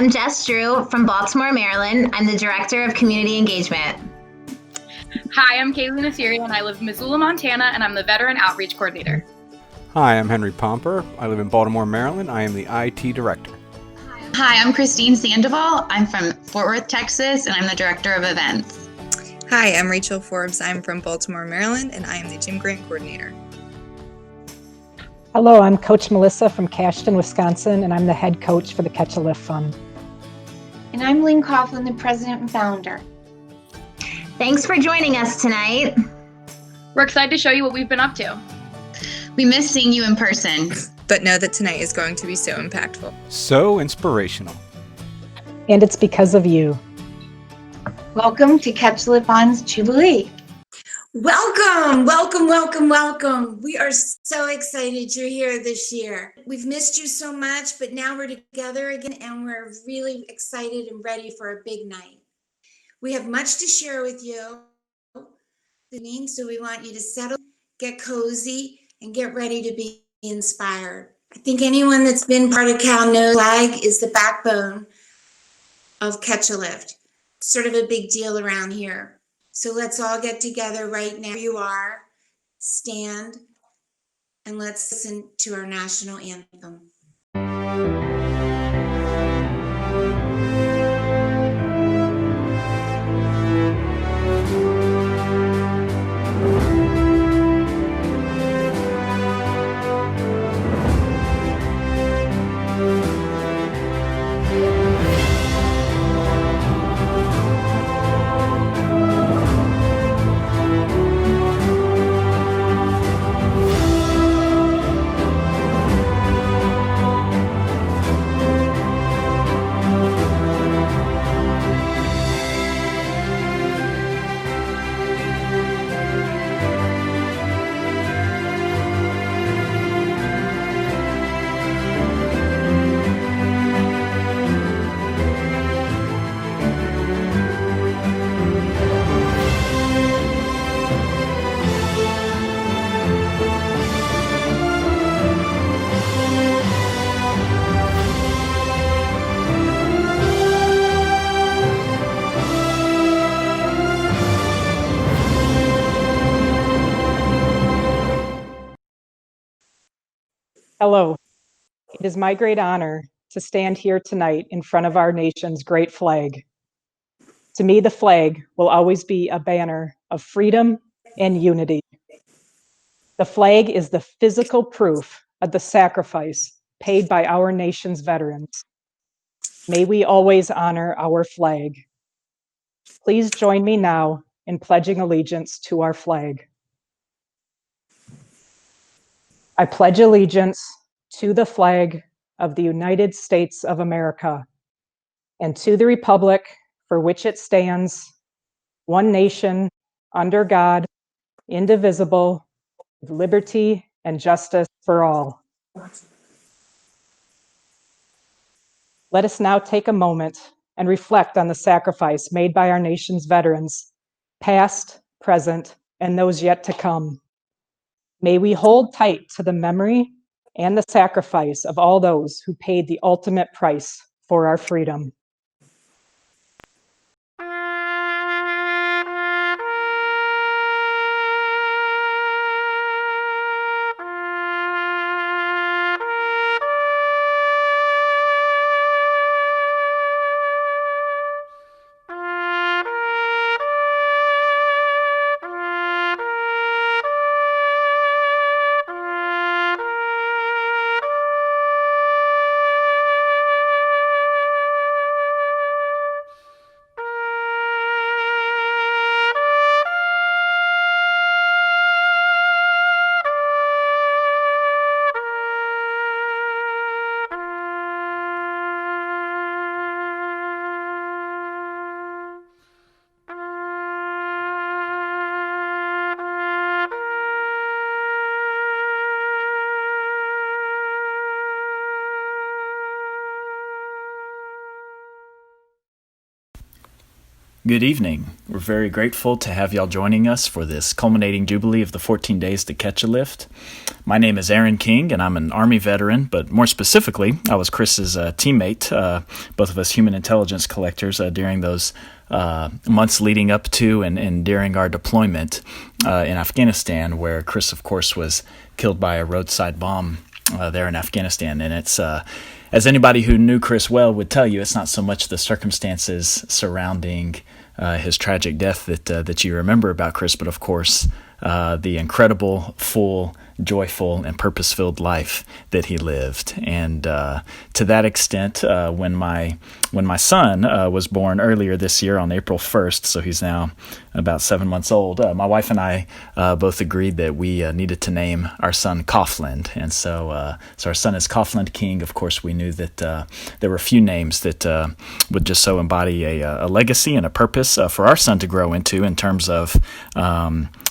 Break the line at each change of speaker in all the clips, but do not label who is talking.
I'm Jess Drew from Baltimore, Maryland. I'm the Director of Community Engagement.
Hi, I'm Kaylee Nasiri, and I live in Missoula, Montana, and I'm the Veteran Outreach Coordinator.
Hi, I'm Henry Pomper. I live in Baltimore, Maryland. I am the IT Director.
Hi, I'm Christine Sandoval. I'm from Fort Worth, Texas, and I'm the Director of Events.
Hi, I'm Rachel Forbes. I'm from Baltimore, Maryland, and I am the Gym Grant Coordinator.
Hello, I'm Coach Melissa from Cashton, Wisconsin, and I'm the head coach for the Catch a Lift Fund.
And I'm Lynn Coughlin, the president and founder.
Thanks for joining us tonight.
We're excited to show you what we've been up to.
We miss seeing you in person,
but know that tonight is going to be so impactful.
So inspirational.
And it's because of you.
Welcome to Catch the Lift Fund's Jubilee.
Welcome, welcome, welcome, welcome. We are so excited you're here this year. We've missed you so much, but now we're together again and we're really excited and ready for a big night. We have much to share with you, so we want you to settle, get cozy, and get ready to be inspired. I think anyone that's been part of Cal knows flag is the backbone of Catch a Lift. Sort of a big deal around here. So let's all get together right now. Where you are, stand, and let's listen to our national anthem.
Hello. It is my great honor to stand here tonight in front of our nation's great flag. To me, the flag will always be a banner of freedom and unity. The flag is the physical proof of the sacrifice paid by our nation's veterans. May we always honor our flag. Please join me now in pledging allegiance to our flag. I pledge allegiance to the flag of the United States of America and to the republic for which it stands, one nation, under God, indivisible, with liberty and justice for all. Let us now take a moment and reflect on the sacrifice made by our nation's veterans, past, present, and those yet to come. May we hold tight to the memory and the sacrifice of all those who paid the ultimate price for our freedom.
Good evening. We're very grateful to have y'all joining us for this culminating Jubilee of the 14 days to catch a lift. My name is Aaron King, and I'm an Army veteran, but more specifically, I was Chris's teammate, both of us human intelligence collectors during those months leading up to and during our deployment in Afghanistan, where Chris, of course, was killed by a roadside bomb there in Afghanistan. And it's as anybody who knew Chris well would tell you, it's not so much the circumstances surrounding his tragic death that you remember about Chris, but of course the incredible, full, joyful, and purpose-filled life that he lived. And to that extent, when my son was born earlier this year on April 1st, so he's now about 7 months old, my wife and I both agreed that we needed to name our son Coughlin. And so our son is Coughlin King. Of course, we knew that there were a few names that would just so embody a legacy and a purpose for our son to grow into in terms of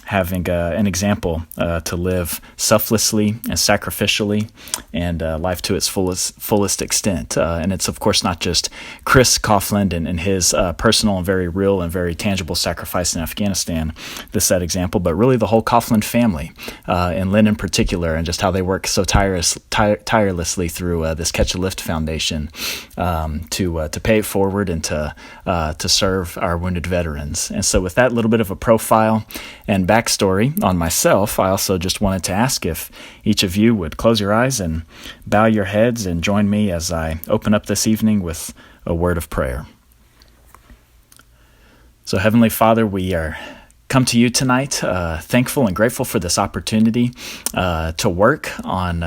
having an example to live selflessly and sacrificially and life to its fullest extent. And it's, of course, not just Chris Coughlin and his personal and very real and very tangible sacrifice in Afghanistan that set example, but really the whole Coughlin family, and Lynn in particular, and just how they work so tirelessly through this Catch a Lift Foundation to pay it forward and to serve our wounded veterans. And so with that little bit of a profile and backstory on myself, I also just wanted to ask if each of you would close your eyes and bow your heads and join me as I open up this evening with a word of prayer. So Heavenly Father, we are come to you tonight thankful and grateful for this opportunity to work on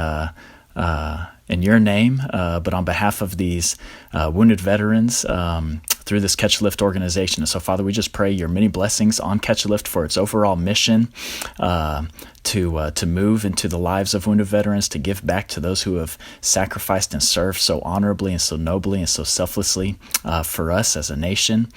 in your name, but on behalf of these wounded veterans through this Catch a Lift organization. And so, Father, we just pray your many blessings on Catch a Lift for its overall mission to move into the lives of wounded veterans, to give back to those who have sacrificed and served so honorably and so nobly and so selflessly for us as a nation.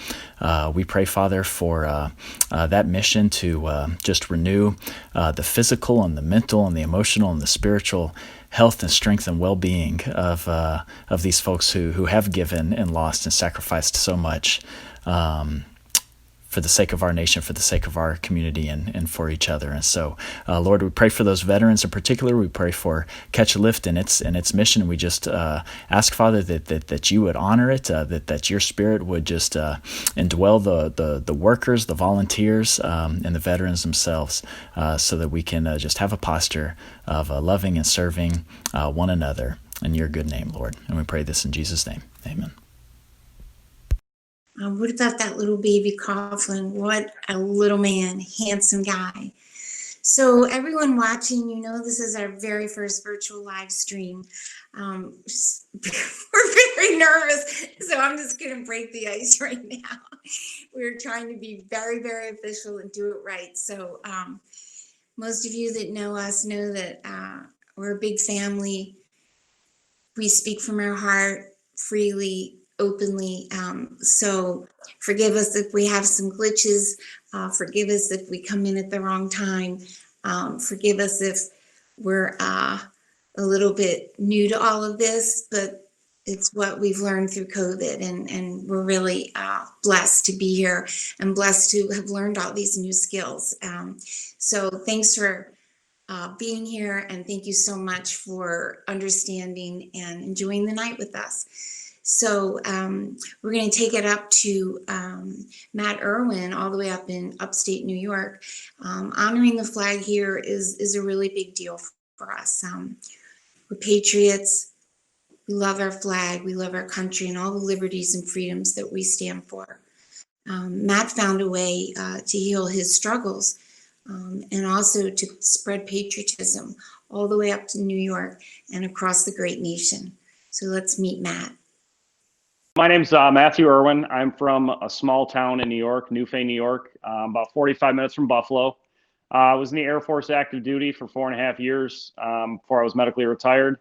We pray, Father, for that mission to just renew the physical and the mental and the emotional and the spiritual health and strength and well-being of these folks who have given and lost and sacrificed so much for the sake of our nation, for the sake of our community, and for each other. And so, Lord, we pray for those veterans in particular. We pray for Catch a Lift and its mission. And we just ask, Father, that you would honor it, that your Spirit would just indwell the workers, the volunteers, and the veterans themselves, so that we can just have a posture of loving and serving one another in your good name, Lord. And we pray this in Jesus' name. Amen.
What about that little baby Coughlin? What a little man, handsome guy. So everyone watching, you know this is our very first virtual live stream. We're very nervous, so I'm just going to break the ice right now. We're trying to be very, very official and do it right. So most of you that know us know that we're a big family. We speak from our heart freely, openly. So forgive us if we have some glitches. Forgive us if we come in at the wrong time. Forgive us if we're a little bit new to all of this, but it's what we've learned through COVID, and we're really blessed to be here and blessed to have learned all these new skills. So thanks for being here, and thank you so much for understanding and enjoying the night with us. So we're going to take it up to Matt Irwin, all the way up in upstate New York. Honoring the flag here is a really big deal for us. We're patriots. We love our flag. We love our country and all the liberties and freedoms that we stand for. Matt found a way to heal his struggles and also to spread patriotism all the way up to New York and across the great nation. So let's meet Matt.
My name's Matthew Irwin. I'm from a small town in New York, Newfane, New York, about 45 minutes from Buffalo. I was in the Air Force active duty for 4.5 years before I was medically retired.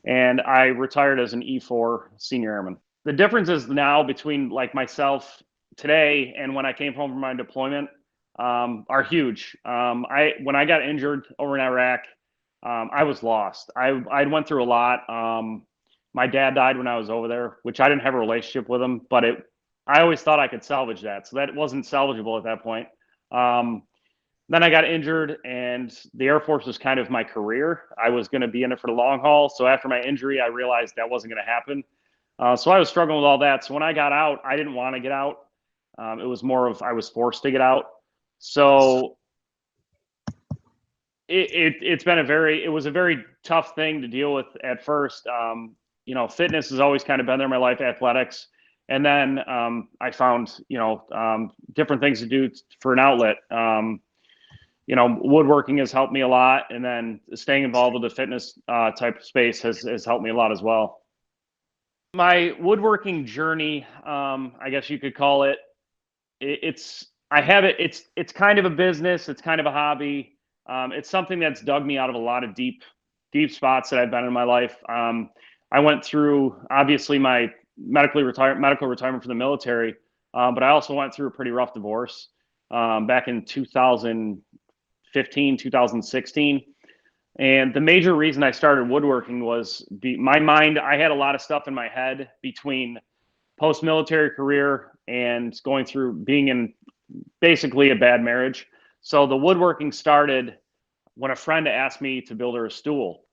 And I retired as an E4 senior airman. The difference is now between like myself today and when I came home from my deployment are huge. When I got injured over in Iraq, I was lost. I went through a lot. My dad died when I was over there, which I didn't have a relationship with him, but I always thought I could salvage that. So that wasn't salvageable at that point. Then I got injured, and the Air Force was kind of my career. I was going to be in it for the long haul. So after my injury, I realized that wasn't going to happen. So I was struggling with all that. So when I got out, I didn't want to get out. It was more of I was forced to get out. So it was a very tough thing to deal with at first. Fitness has always kind of been there in my life, athletics. And then I found, different things to do for an outlet. Woodworking has helped me a lot. And then staying involved with the fitness type of space has helped me a lot as well. My woodworking journey, I guess you could call it, it's kind of a business. It's kind of a hobby. It's something that's dug me out of a lot of deep spots that I've been in my life. I went through, obviously, my medical retirement from the military, but I also went through a pretty rough divorce back in 2015, 2016. And the major reason I started woodworking was my mind. I had a lot of stuff in my head between post-military career and going through being in basically a bad marriage. So the woodworking started when a friend asked me to build her a stool,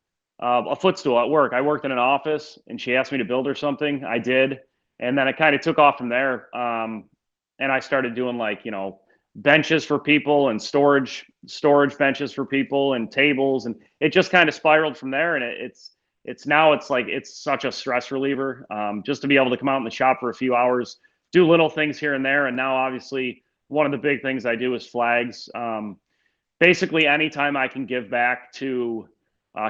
a footstool at work. I worked in an office, and she asked me to build her something. I did. And then it kind of took off from there. And I started doing benches for people and storage benches for people and tables. And it just kind of spiraled from there. And it's such a stress reliever, just to be able to come out in the shop for a few hours, do little things here and there. And now obviously one of the big things I do is flags. Basically anytime I can give back to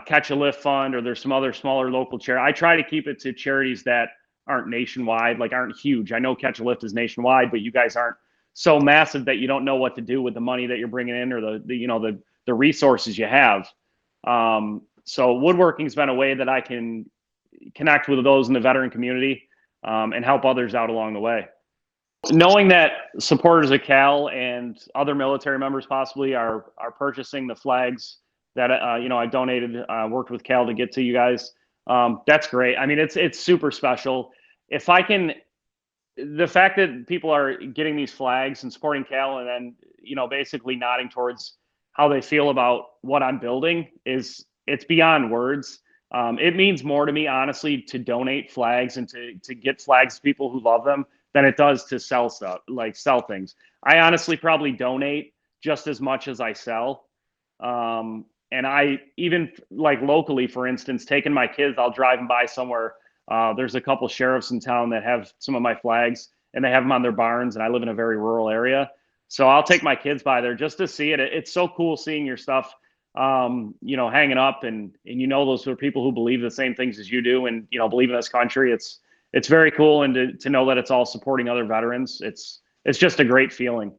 Catch a Lift Fund, or there's some other smaller local charity. I try to keep it to charities that aren't nationwide, aren't huge. I know Catch a Lift is nationwide, but you guys aren't so massive that you don't know what to do with the money that you're bringing in, or the resources you have. So woodworking's been a way that I can connect with those in the veteran community and help others out along the way. Knowing that supporters of Cal and other military members possibly are purchasing the flags that I donated, worked with Cal to get to you guys. That's great. I mean, it's super special. The fact that people are getting these flags and supporting Cal, and then basically nodding towards how they feel about what I'm building, it's beyond words. It means more to me, honestly, to donate flags and to get flags to people who love them than it does to sell stuff, sell things. I honestly probably donate just as much as I sell. And I even locally, for instance, taking my kids, I'll drive them by somewhere. There's a couple sheriffs in town that have some of my flags, and they have them on their barns, and I live in a very rural area. So I'll take my kids by there just to see it. It's so cool seeing your stuff, hanging up, and those are people who believe the same things as you do, and believe in this country. It's very cool, and to know that it's all supporting other veterans. It's just a great feeling.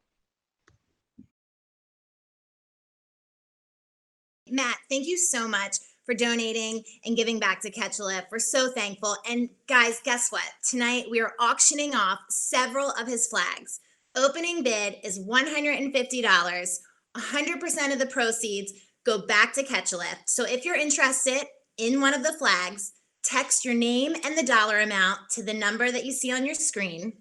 Matt, thank you so much for donating and giving back to Catch a Lift. We're so thankful. And guys, guess what? Tonight we are auctioning off several of his flags. Opening bid is $150. 100% of the proceeds go back to Catch a Lift. So if you're interested in one of the flags, text your name and the dollar amount to the number that you see on your screen.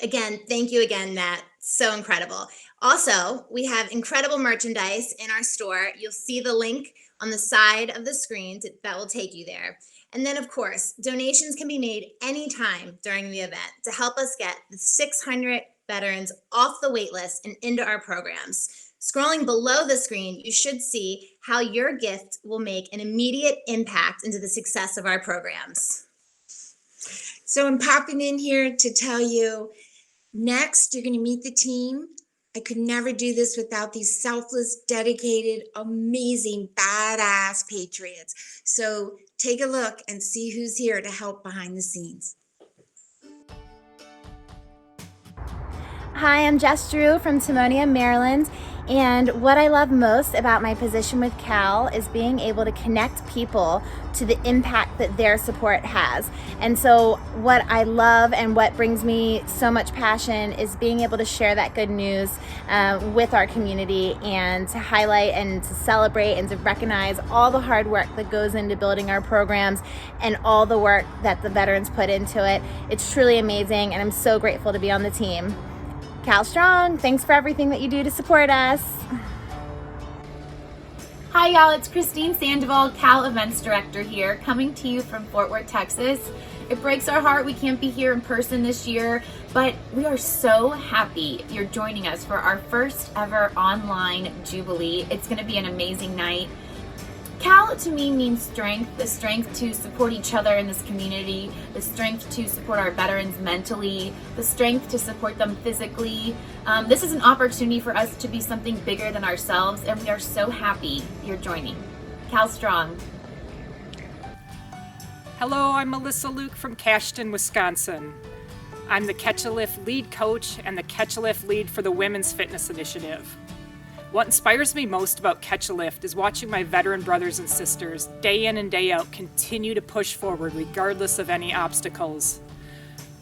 Again, thank you again, Matt. So incredible. Also, we have incredible merchandise in our store. You'll see the link on the side of the screen that will take you there. And then, of course, donations can be made anytime during the event to help us get the 600 veterans off the wait list and into our programs. Scrolling below the screen, you should see how your gift will make an immediate impact into the success of our programs.
So I'm popping in here to tell you, next, you're going to meet the team. I could never do this without these selfless, dedicated, amazing, badass patriots. So take a look and see who's here to help behind the scenes.
Hi, I'm Jess Drew from Timonia, Maryland, And what I love most about my position with Cal is being able to connect people to the impact that their support has. And so what I love and what brings me so much passion is being able to share that good news with our community and to highlight and to celebrate and to recognize all the hard work that goes into building our programs and all the work that the veterans put into it. It's truly amazing, and I'm so grateful to be on the team. Cal Strong, thanks for everything that you do to support us.
Hi y'all, it's Christine Sandoval, Cal Events Director here, coming to you from Fort Worth, Texas. It breaks our heart we can't be here in person this year, but we are so happy you're joining us for our first ever online Jubilee. It's gonna be an amazing night. Cal to me means strength, the strength to support each other in this community, the strength to support our veterans mentally, the strength to support them physically. This is an opportunity for us to be something bigger than ourselves, and we are so happy you're joining. Cal Strong.
Hello, I'm Melissa Luke from Cashton, Wisconsin. I'm the Catch a Lift lead coach and the Catch a Lift lead for the Women's Fitness Initiative. What inspires me most about Catch a Lift is watching my veteran brothers and sisters day in and day out continue to push forward regardless of any obstacles.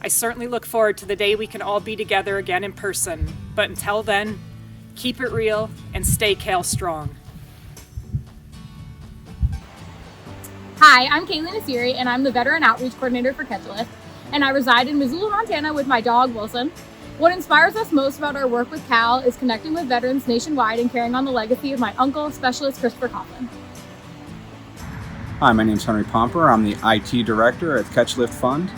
I certainly look forward to the day we can all be together again in person, but until then, keep it real and stay Cal strong.
Hi, I'm Kaylee Nasiri, and I'm the Veteran Outreach Coordinator for Catch a Lift, and I reside in Missoula, Montana with my dog, Wilson. What inspires us most about our work with Cal is connecting with veterans nationwide and carrying on the legacy of my uncle, Specialist Christopher Coughlin.
Hi, my name is Henry Pomper. I'm the IT Director at the Catch Lift Fund.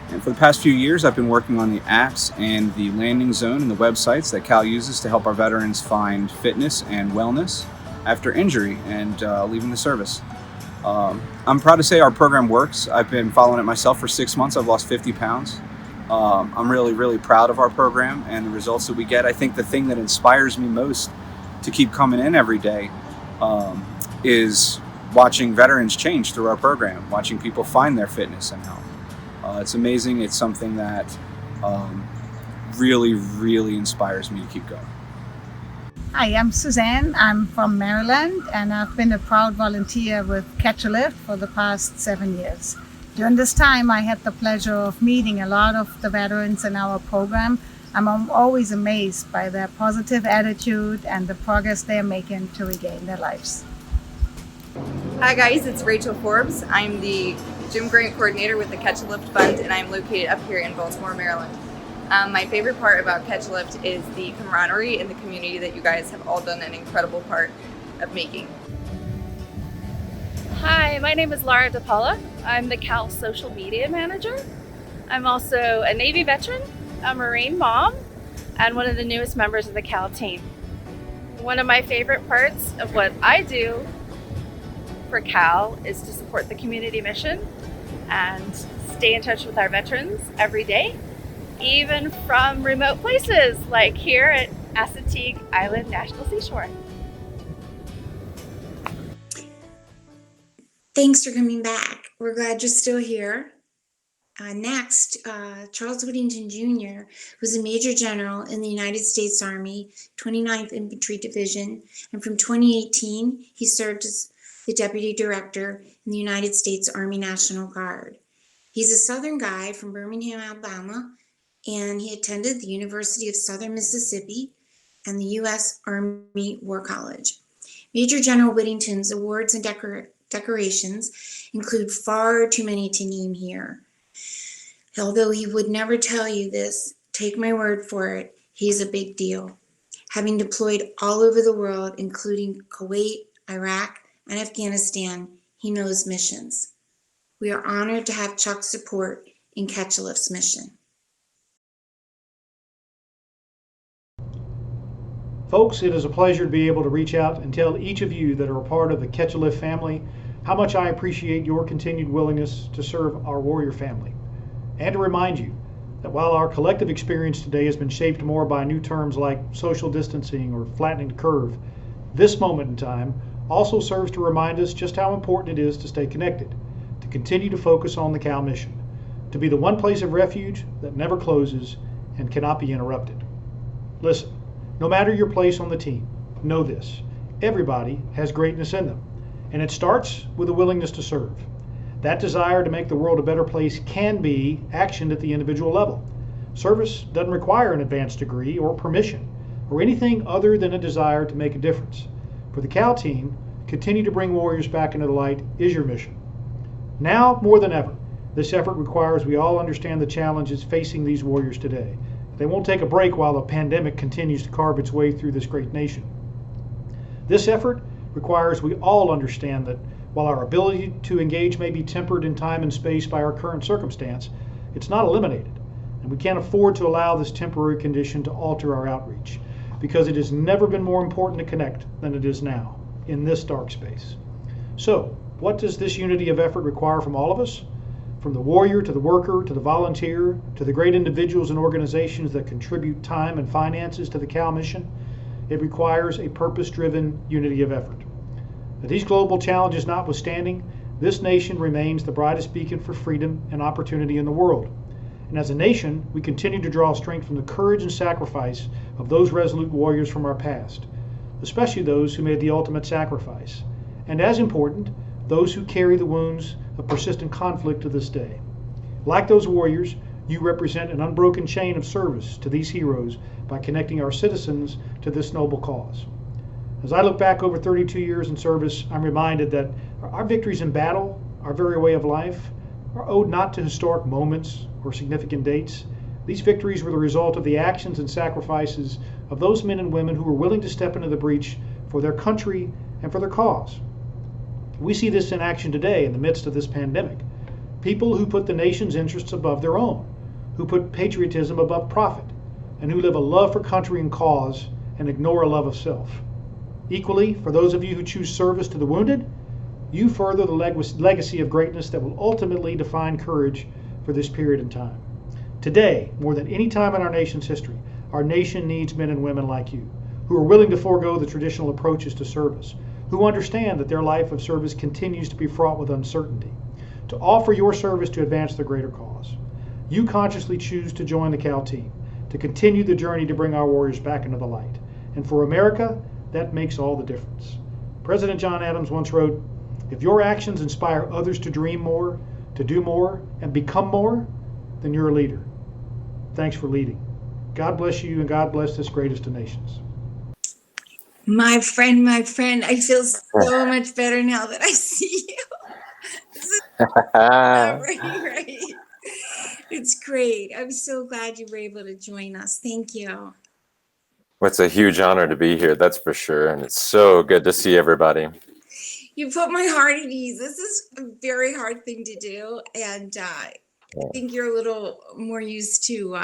And for the past few years, I've been working on the apps and the landing zone and the websites that Cal uses to help our veterans find fitness and wellness after injury and leaving the service. I'm proud to say our program works. I've been following it myself for 6 months. I've lost 50 pounds. I'm really proud of our program and the results that we get. I think the thing that inspires me most to keep coming in every day is watching veterans change through our program, watching people find their fitness and health. It's amazing. It's something that really inspires me to keep going.
Hi, I'm Suzanne. I'm from Maryland, and I've been a proud volunteer with Catch a Lift for the past 7 years. During this time, I had the pleasure of meeting a lot of the veterans in our program. I'm always amazed by their positive attitude and the progress they're making to regain their lives.
Hi guys, it's Rachel Forbes. I'm the Gym Grant Coordinator with the Catch a Lift Fund, and I'm located up here in Baltimore, Maryland. My favorite part about Catch a Lift is the camaraderie and the community that you guys have all done an incredible part of making.
Hi, my name is Laura DePaula. I'm the Cal Social Media Manager. I'm also a Navy veteran, a Marine mom, and one of the newest members of the Cal team. One of my favorite parts of what I do for Cal is to support the community mission and stay in touch with our veterans every day, even from remote places like here at Assateague Island National Seashore.
Thanks for coming back. We're glad you're still here. Next, Charles Whittington Jr. was a Major General in the United States Army, 29th Infantry Division, and from 2018, he served as the Deputy Director in the United States Army National Guard. He's a Southern guy from Birmingham, Alabama, and he attended the University of Southern Mississippi and the U.S. Army War College. Major General Whittington's awards and decorations include far too many to name here. Although he would never tell you this, take my word for it, he's a big deal. Having deployed all over the world, including Kuwait, Iraq, and Afghanistan, he knows missions. We are honored to have Chuck's support in Catch a Lift's mission.
Folks, it is a pleasure to be able to reach out and tell each of you that are a part of the Catch a Lift family how much I appreciate your continued willingness to serve our warrior family. And to remind you that while our collective experience today has been shaped more by new terms like social distancing or flattening the curve, this moment in time also serves to remind us just how important it is to stay connected, to continue to focus on the Cal mission, to be the one place of refuge that never closes and cannot be interrupted. Listen, no matter your place on the team, know this: everybody has greatness in them, and it starts with a willingness to serve. That desire to make the world a better place can be actioned at the individual level. Service doesn't require an advanced degree or permission or anything other than a desire to make a difference. For the Cal team, continue to bring warriors back into the light is your mission. Now more than ever, this effort requires we all understand the challenges facing these warriors today. They won't take a break while the pandemic continues to carve its way through this great nation. This effort requires we all understand that while our ability to engage may be tempered in time and space by our current circumstance, it's not eliminated. And we can't afford to allow this temporary condition to alter our outreach, because it has never been more important to connect than it is now, in this dark space. So, what does this unity of effort require from all of us? From the warrior to the worker to the volunteer to the great individuals and organizations that contribute time and finances to the Cal mission, it requires a purpose-driven unity of effort. Now, these global challenges notwithstanding, this nation remains the brightest beacon for freedom and opportunity in the world. And as a nation, we continue to draw strength from the courage and sacrifice of those resolute warriors from our past, especially those who made the ultimate sacrifice. And as important, those who carry the wounds of persistent conflict to this day. Like those warriors, you represent an unbroken chain of service to these heroes by connecting our citizens to this noble cause. As I look back over 32 years in service, I'm reminded that our victories in battle, our very way of life, are owed not to historic moments or significant dates. These victories were the result of the actions and sacrifices of those men and women who were willing to step into the breach for their country and for their cause. We see this in action today in the midst of this pandemic. People who put the nation's interests above their own, who put patriotism above profit, and who live a love for country and cause and ignore a love of self. Equally, for those of you who choose service to the wounded, you further the legacy of greatness that will ultimately define courage for this period in time. Today, more than any time in our nation's history, our nation needs men and women like you, who are willing to forego the traditional approaches to service, who understand that their life of service continues to be fraught with uncertainty, to offer your service to advance the greater cause. You consciously choose to join the Cal team, to continue the journey to bring our warriors back into the light. And for America, that makes all the difference. President John Adams once wrote, "If your actions inspire others to dream more, to do more, and become more, then you're a leader." Thanks for leading. God bless you, and God bless this greatest of nations.
My friend, I feel so much better now that I see you. This is right. It's great. I'm so glad you were able to join us. Thank you.
Well, it's a huge honor to be here, that's for sure. And it's so good to see everybody.
You put my heart at ease. This is a very hard thing to do. And I think you're a little more used to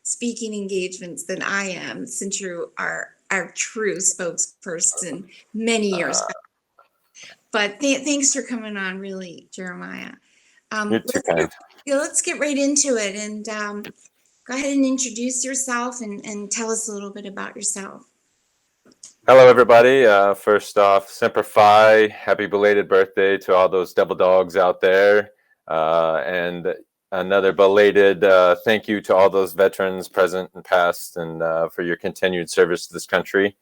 speaking engagements than I am, since you are our true spokesperson many years back. But thanks for coming on, really, Jeremiah.
You're too kind.
Let's get right into it. And go ahead and introduce yourself and tell us a little bit about yourself.
Hello, everybody. First off, Semper Fi, happy belated birthday to all those devil dogs out there. And another belated thank you to all those veterans, present and past, and for your continued service to this country.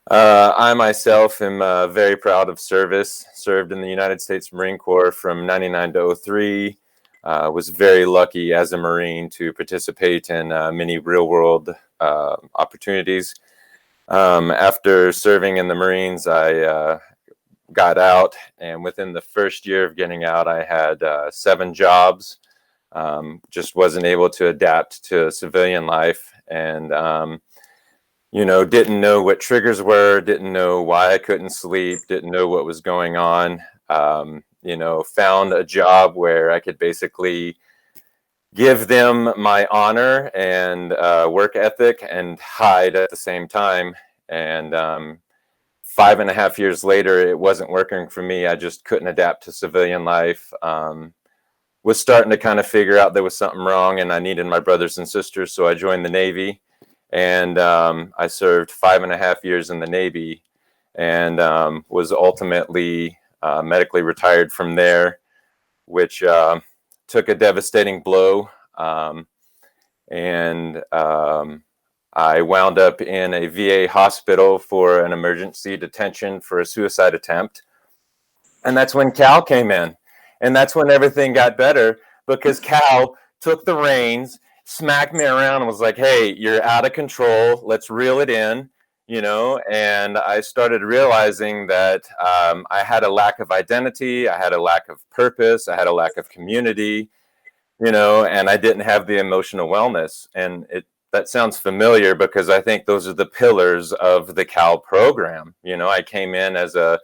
I myself am very proud of service. Served in the United States Marine Corps from 99 to 03. Was very lucky as a Marine to participate in many real-world opportunities. After serving in the Marines, I got out, and within the first year of getting out, I had 7 jobs. Just wasn't able to adapt to civilian life, and didn't know what triggers were, didn't know why I couldn't sleep, didn't know what was going on. Found a job where I could basically give them my honor and work ethic and hide at the same time. And 5.5 years later, it wasn't working for me. I just couldn't adapt to civilian life. Was starting to kind of figure out there was something wrong, and I needed my brothers and sisters, so I joined the Navy. And I served 5.5 years in the Navy, and was ultimately medically retired from there, which took a devastating blow. I wound up in a VA hospital for an emergency detention for a suicide attempt. And that's when Cal came in. And that's when everything got better, because Cal took the reins, smacked me around, and was like, hey, you're out of control. Let's reel it in, you know? And I started realizing that I had a lack of identity. I had a lack of purpose. I had a lack of community, you know, and I didn't have the emotional wellness. And that sounds familiar because I think those are the pillars of the Cal program. You know, I came in as a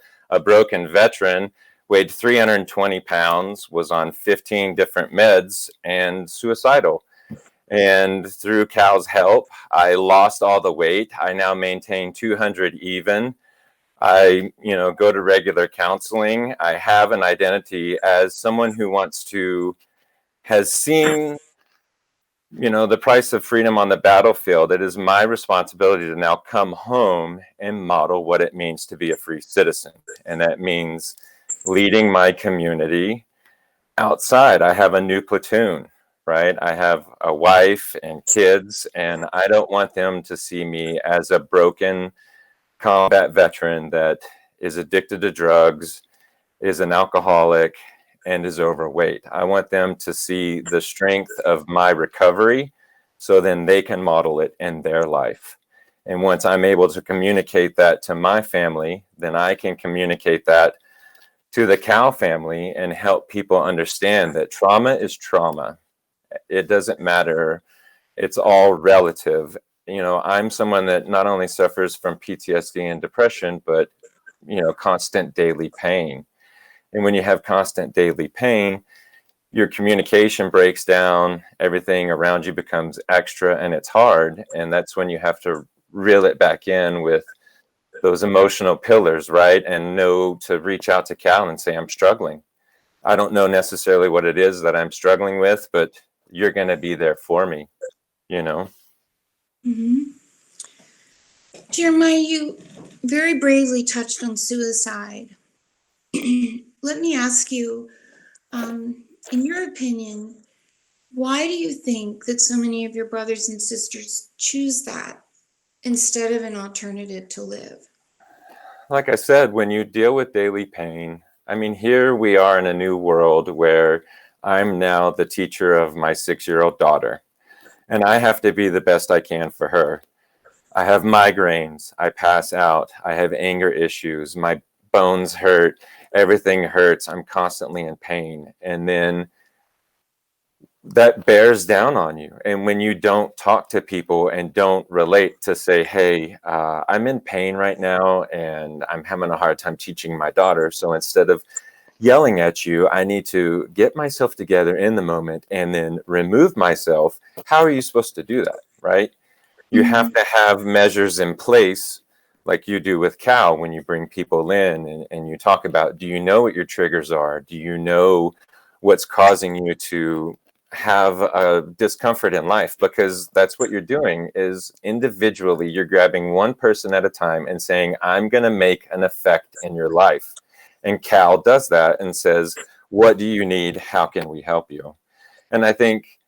broken veteran, weighed 320 pounds, was on 15 different meds, and suicidal. And through Cal's help, I lost all the weight. I now maintain 200 even. I, you know, go to regular counseling. I have an identity as someone who has seen, you know, the price of freedom on the battlefield. It is my responsibility to now come home and model what it means to be a free citizen. And that means leading my community outside. I have a new platoon, right? I have a wife and kids, and I don't want them to see me as a broken combat veteran that is addicted to drugs, is an alcoholic, and is overweight. I want them to see the strength of my recovery so then they can model it in their life. And once I'm able to communicate that to my family, then I can communicate that to the Cal family and help people understand that trauma is trauma. It doesn't matter. It's all relative. You know, I'm someone that not only suffers from PTSD and depression, but, you know, constant daily pain. And when you have constant daily pain, your communication breaks down, everything around you becomes extra, and it's hard. And that's when you have to reel it back in with those emotional pillars, right? And know to reach out to Cal and say, I'm struggling. I don't know necessarily what it is that I'm struggling with, but you're going to be there for me, you know?
Mm-hmm. Jeremiah, you very bravely touched on suicide. Let me ask you, in your opinion, why do you think that so many of your brothers and sisters choose that instead of an alternative to live?
Like I said, when you deal with daily pain, I mean, here we are in a new world where I'm now the teacher of my 6-year-old daughter, and I have to be the best I can for her. I have migraines, I pass out, I have anger issues, my bones hurt, everything hurts, I'm constantly in pain. And then that bears down on you. And when you don't talk to people and don't relate to say, hey, I'm in pain right now and I'm having a hard time teaching my daughter. So instead of yelling at you, I need to get myself together in the moment and then remove myself. How are you supposed to do that, right? You have to have measures in place like you do with Cal when you bring people in and you talk about, do you know what your triggers are? Do you know what's causing you to have a discomfort in life? Because that's what you're doing is individually, you're grabbing one person at a time and saying, I'm going to make an effect in your life. And Cal does that and says, what do you need? How can we help you? And I think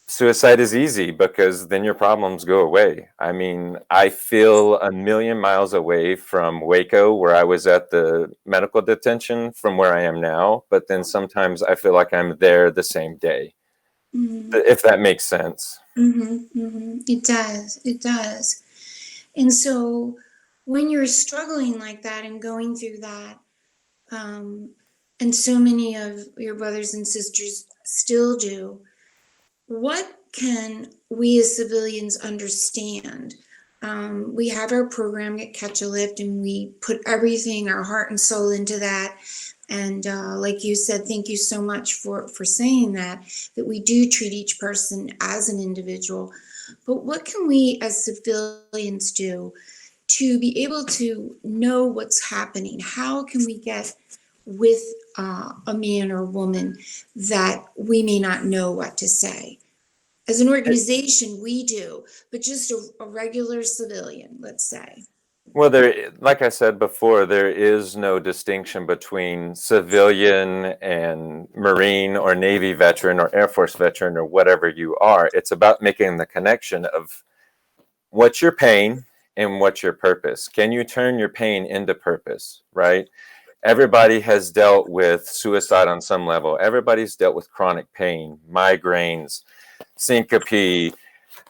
suicide is easy because then your problems go away. I mean, I feel a million miles away from Waco, where I was at the medical detention, from where I am now. But then sometimes I feel like I'm there the same day, if that makes sense.
It does. It does. And so when you're struggling like that and going through that, and so many of your brothers and sisters still do, what can we as civilians understand? We have our program at Catch a Lift, and we put everything, our heart and soul into that. And like you said, thank you so much for saying that we do treat each person as an individual. But what can we as civilians do to be able to know what's happening? How can we get with a man or woman that we may not know what to say? As an organization, we do, but just a regular civilian, let's say.
Well, like I said before, there is no distinction between civilian and Marine or Navy veteran or Air Force veteran or whatever you are. It's about making the connection of what's your pain and what's your purpose. Can you turn your pain into purpose, right? Everybody has dealt with suicide on some level. Everybody's dealt with chronic pain, migraines, syncope.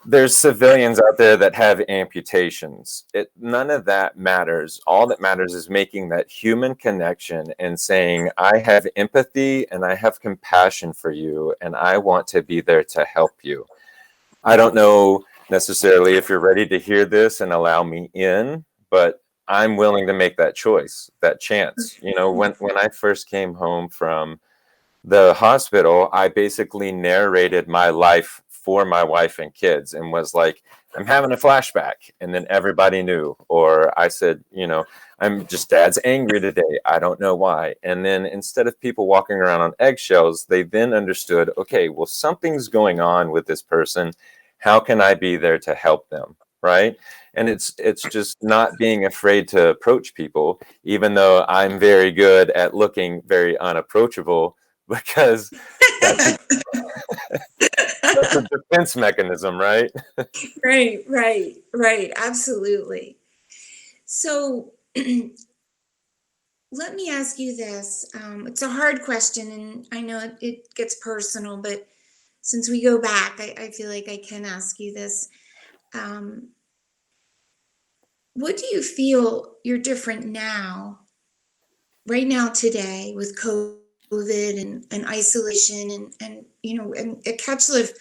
There's civilians out there that have amputations. None of that matters. All that matters is making that human connection and saying, I have empathy and I have compassion for you, and I want to be there to help you. I don't know necessarily if you're ready to hear this and allow me in, but I'm willing to make that choice, that chance. You know, when I first came home from the hospital, I basically narrated my life for my wife and kids and was like, I'm having a flashback. And then everybody knew. Or I said, you know, I'm just dad's angry today. I don't know why. And then instead of people walking around on eggshells, they then understood, okay, well, something's going on with this person. How can I be there to help them? Right. And it's just not being afraid to approach people, even though I'm very good at looking very unapproachable, because that's a defense mechanism, right?
Right. Absolutely. So let me ask you this. It's a hard question, and I know it gets personal, but since we go back, I feel like I can ask you this. What do you feel you're different now, right now, today, with COVID and isolation and you know, and at Catchlift,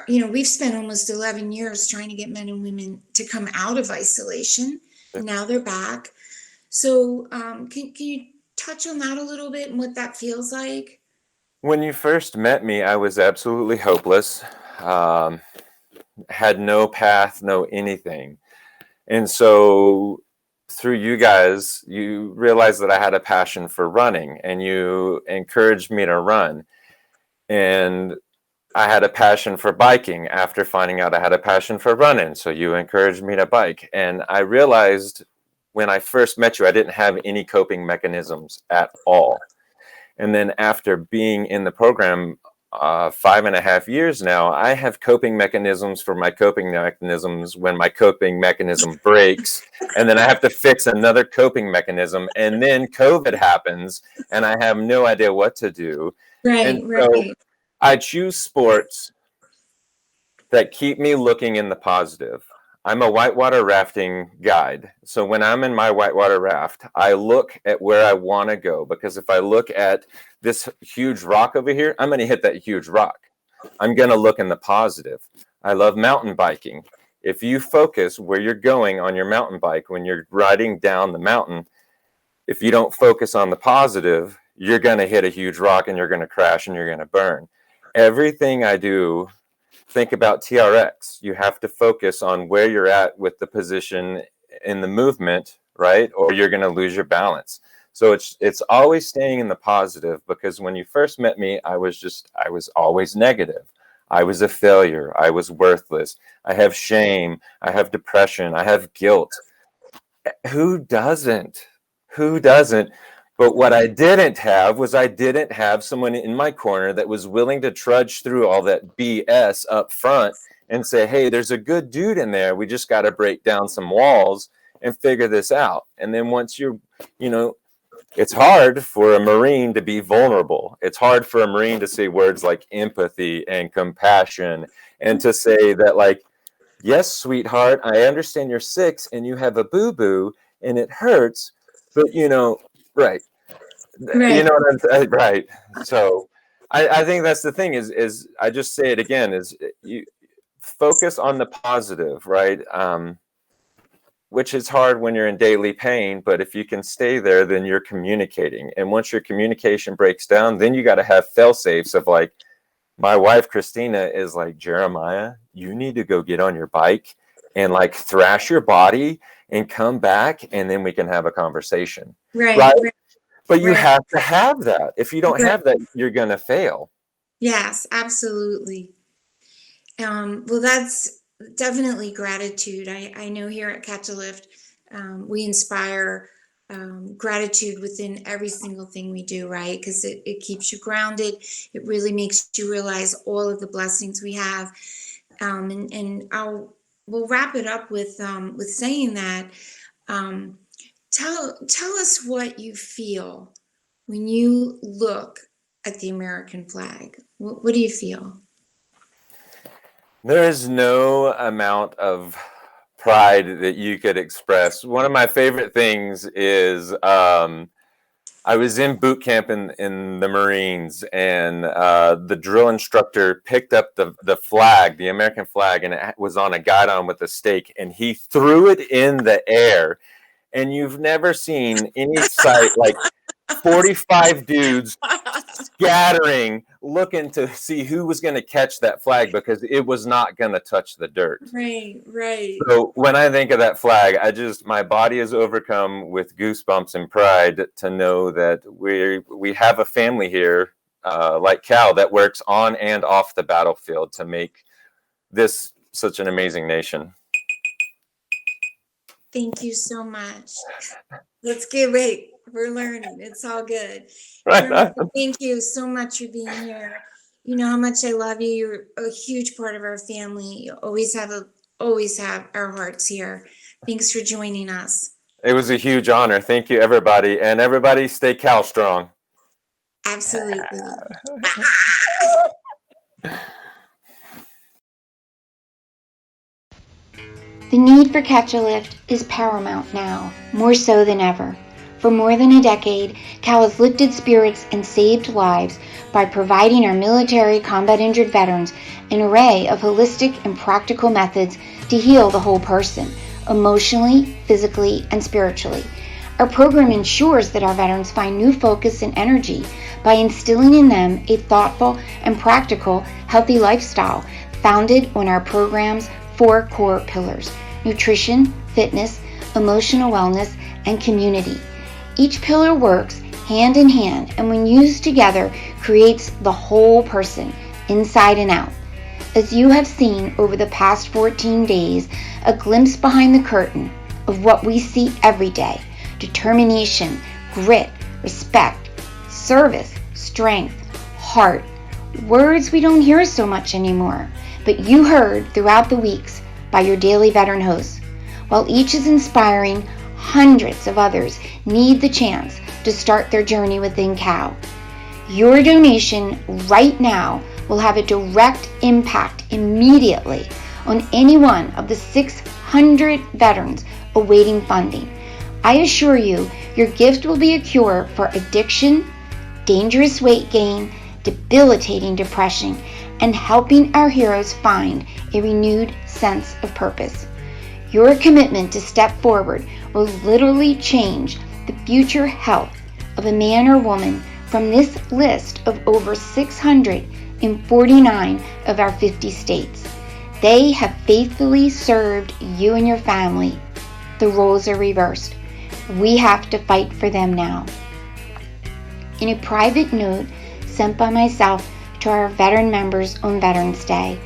you know, we've spent almost 11 years trying to get men and women to come out of isolation. And now they're back. So can you touch on that a little bit and what that feels like?
When you first met me, I was absolutely hopeless, had no path, no anything. And so through you guys, you realized that I had a passion for running, and you encouraged me to run. And I had a passion for biking after finding out I had a passion for running. So you encouraged me to bike. And I realized when I first met you, I didn't have any coping mechanisms at all. And then after being in the program 5.5 years now, I have coping mechanisms for my coping mechanisms when my coping mechanism breaks. And then I have to fix another coping mechanism. And then COVID happens and I have no idea what to do. And so I choose sports that keep me looking in the positive. I'm a whitewater rafting guide. So when I'm in my whitewater raft, I look at where I want to go, because if I look at this huge rock over here, I'm going to hit that huge rock. I'm going to look in the positive. I love mountain biking. If you focus where you're going on your mountain bike when you're riding down the mountain, if you don't focus on the positive, you're going to hit a huge rock and you're going to crash and you're going to burn. Everything I do, think about TRX. You have to focus on where you're at with the position in the movement, right? Or you're going to lose your balance. So it's always staying in the positive, because when you first met me, I was always negative. I was a failure. I was worthless. I have shame. I have depression. I have guilt. Who doesn't? Who doesn't? But what I didn't have was I didn't have someone in my corner that was willing to trudge through all that BS up front and say, hey, there's a good dude in there. We just got to break down some walls and figure this out. And then once you're, you know, it's hard for a Marine to be vulnerable. It's hard for a Marine to say words like empathy and compassion, and to say that, like, yes, sweetheart, I understand you're 6 and you have a boo-boo and it hurts, but, you know, right. You know what I'm saying? Right. So I think that's the thing is I just say it again, is you focus on the positive, right? Which is hard when you're in daily pain, but if you can stay there, then you're communicating. And once your communication breaks down, then you got to have fail-safes of, like, my wife, Christina, is like, Jeremiah, you need to go get on your bike and, like, thrash your body and come back, and then we can have a conversation. Right? But you have to have that. If you don't have that, you're going to fail.
Yes, absolutely. Well, that's definitely gratitude. I know here at Catch a Lift, We inspire gratitude within every single thing we do, right? Because it keeps you grounded. It really makes you realize all of the blessings we have. We'll wrap it up with saying that. Tell us what you feel when you look at the American flag. What do you feel?
There is no amount of pride that you could express. One of my favorite things is I was in boot camp in the Marines, and the drill instructor picked up the flag, the American flag, and it was on a guidon with a stake, and he threw it in the air. And you've never seen any sight like 45 dudes scattering, looking to see who was going to catch that flag because it was not going to touch the dirt.
Right.
So when I think of that flag, my body is overcome with goosebumps and pride to know that we have a family here, like Cal, that works on and off the battlefield to make this such an amazing nation.
Thank you so much. Let's get right. We're learning. It's all good.
Right.
Thank you so much for being here. You know how much I love you. You're a huge part of our family. You always have our hearts here. Thanks for joining us.
It was a huge honor. Thank you, everybody. And everybody stay Cal strong.
Absolutely.
The need for Catch-A-Lift is paramount now, more so than ever. For more than a decade, Cal has lifted spirits and saved lives by providing our military combat-injured veterans an array of holistic and practical methods to heal the whole person, emotionally, physically, and spiritually. Our program ensures that our veterans find new focus and energy by instilling in them a thoughtful and practical, healthy lifestyle founded on our program's 4 core pillars: nutrition, fitness, emotional wellness, and community. Each pillar works hand in hand, and when used together, creates the whole person, inside and out. As you have seen over the past 14 days, a glimpse behind the curtain of what we see every day: determination, grit, respect, service, strength, heart. Words we don't hear so much anymore, but you heard throughout the weeks by your daily veteran hosts. While each is inspiring, hundreds of others need the chance to start their journey within Cal. Your donation right now will have a direct impact immediately on any one of the 600 veterans awaiting funding. I assure you, your gift will be a cure for addiction, dangerous weight gain, debilitating depression, and helping our heroes find a renewed sense of purpose. Your commitment to step forward will literally change the future health of a man or woman from this list of over 649 of our 50 states. They have faithfully served you and your family. The roles are reversed. We have to fight for them now. In a private note sent by myself to our veteran members on Veterans Day,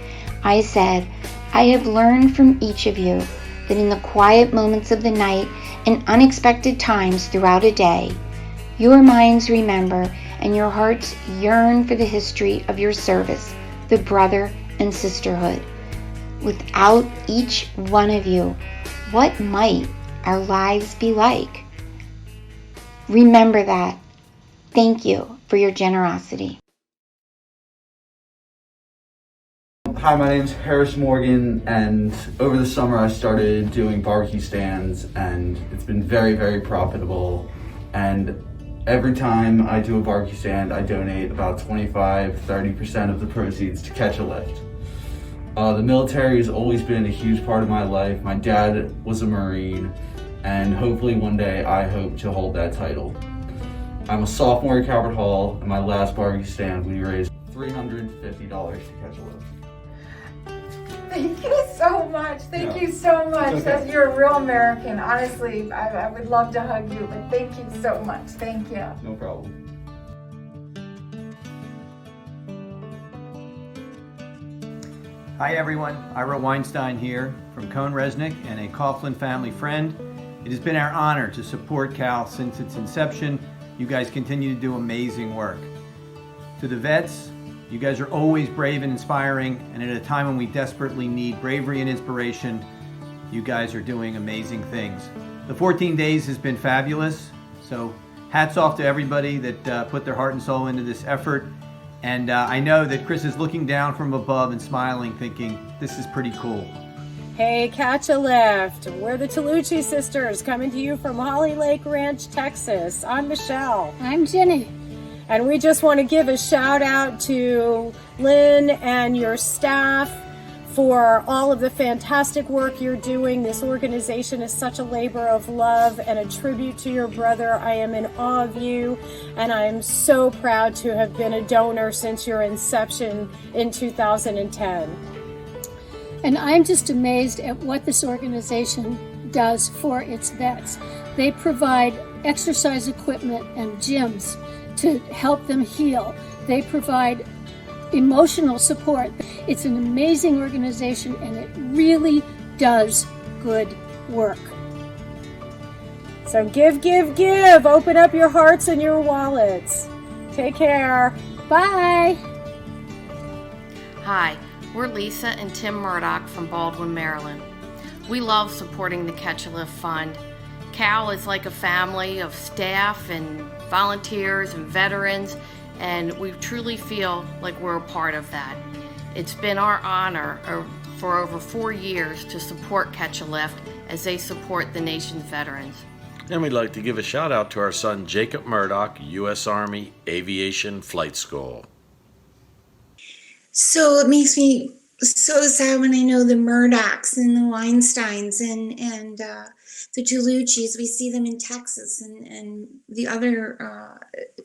I said, I have learned from each of you that in the quiet moments of the night and unexpected times throughout a day, your minds remember and your hearts yearn for the history of your service, the brother and sisterhood. Without each one of you, what might our lives be like? Remember that. Thank you for your generosity.
Hi, my name's Harris Morgan, and over the summer I started doing barbecue stands, and it's been very, very profitable. And every time I do a barbecue stand, I donate about 25-30% of the proceeds to Catch-A-Lift. The military has always been a huge part of my life. My dad was a Marine, and hopefully one day I hope to hold that title. I'm a sophomore at Calvert Hall, and my last barbecue stand we raised $350 to Catch-A-Lift.
Thank you so much. Thank you so much.
Okay.
You're a real American. Honestly, I would love to hug you, but thank you so much. Thank you.
No problem.
Hi everyone, Ira Weinstein here from Cone Resnick and a Coughlin family friend. It has been our honor to support Cal since its inception. You guys continue to do amazing work. To the vets, you guys are always brave and inspiring, and at a time when we desperately need bravery and inspiration, you guys are doing amazing things. The 14 days has been fabulous, so hats off to everybody that put their heart and soul into this effort. And I know that Chris is looking down from above and smiling, thinking, this is pretty cool.
Hey, Catch a Lift. We're the Tolucci sisters coming to you from Holly Lake Ranch, Texas. I'm Michelle.
I'm Jenny.
And we just want to give a shout out to Lynn and your staff for all of the fantastic work you're doing. This organization is such a labor of love and a tribute to your brother. I am in awe of you, and I'm so proud to have been a donor since your inception in 2010.
And I'm just amazed at what this organization does for its vets. They provide exercise equipment and gyms to help them heal. They provide emotional support. It's an amazing organization, and it really does good work.
So give, give, give. Open up your hearts and your wallets. Take care.
Bye.
Hi, we're Lisa and Tim Murdoch from Baldwin, Maryland. We love supporting the Catch a Lift Fund. Cal is like a family of staff and volunteers and veterans, and we truly feel like we're a part of that. It's been our honor for over 4 years to support Catch a Lift as they support the nation's veterans.
And we'd like to give a shout out to our son Jacob Murdoch, U.S. Army Aviation Flight School.
So it makes me so sad when I know the Murdochs and the Weinsteins and the Toluccis. We see them in Texas and the other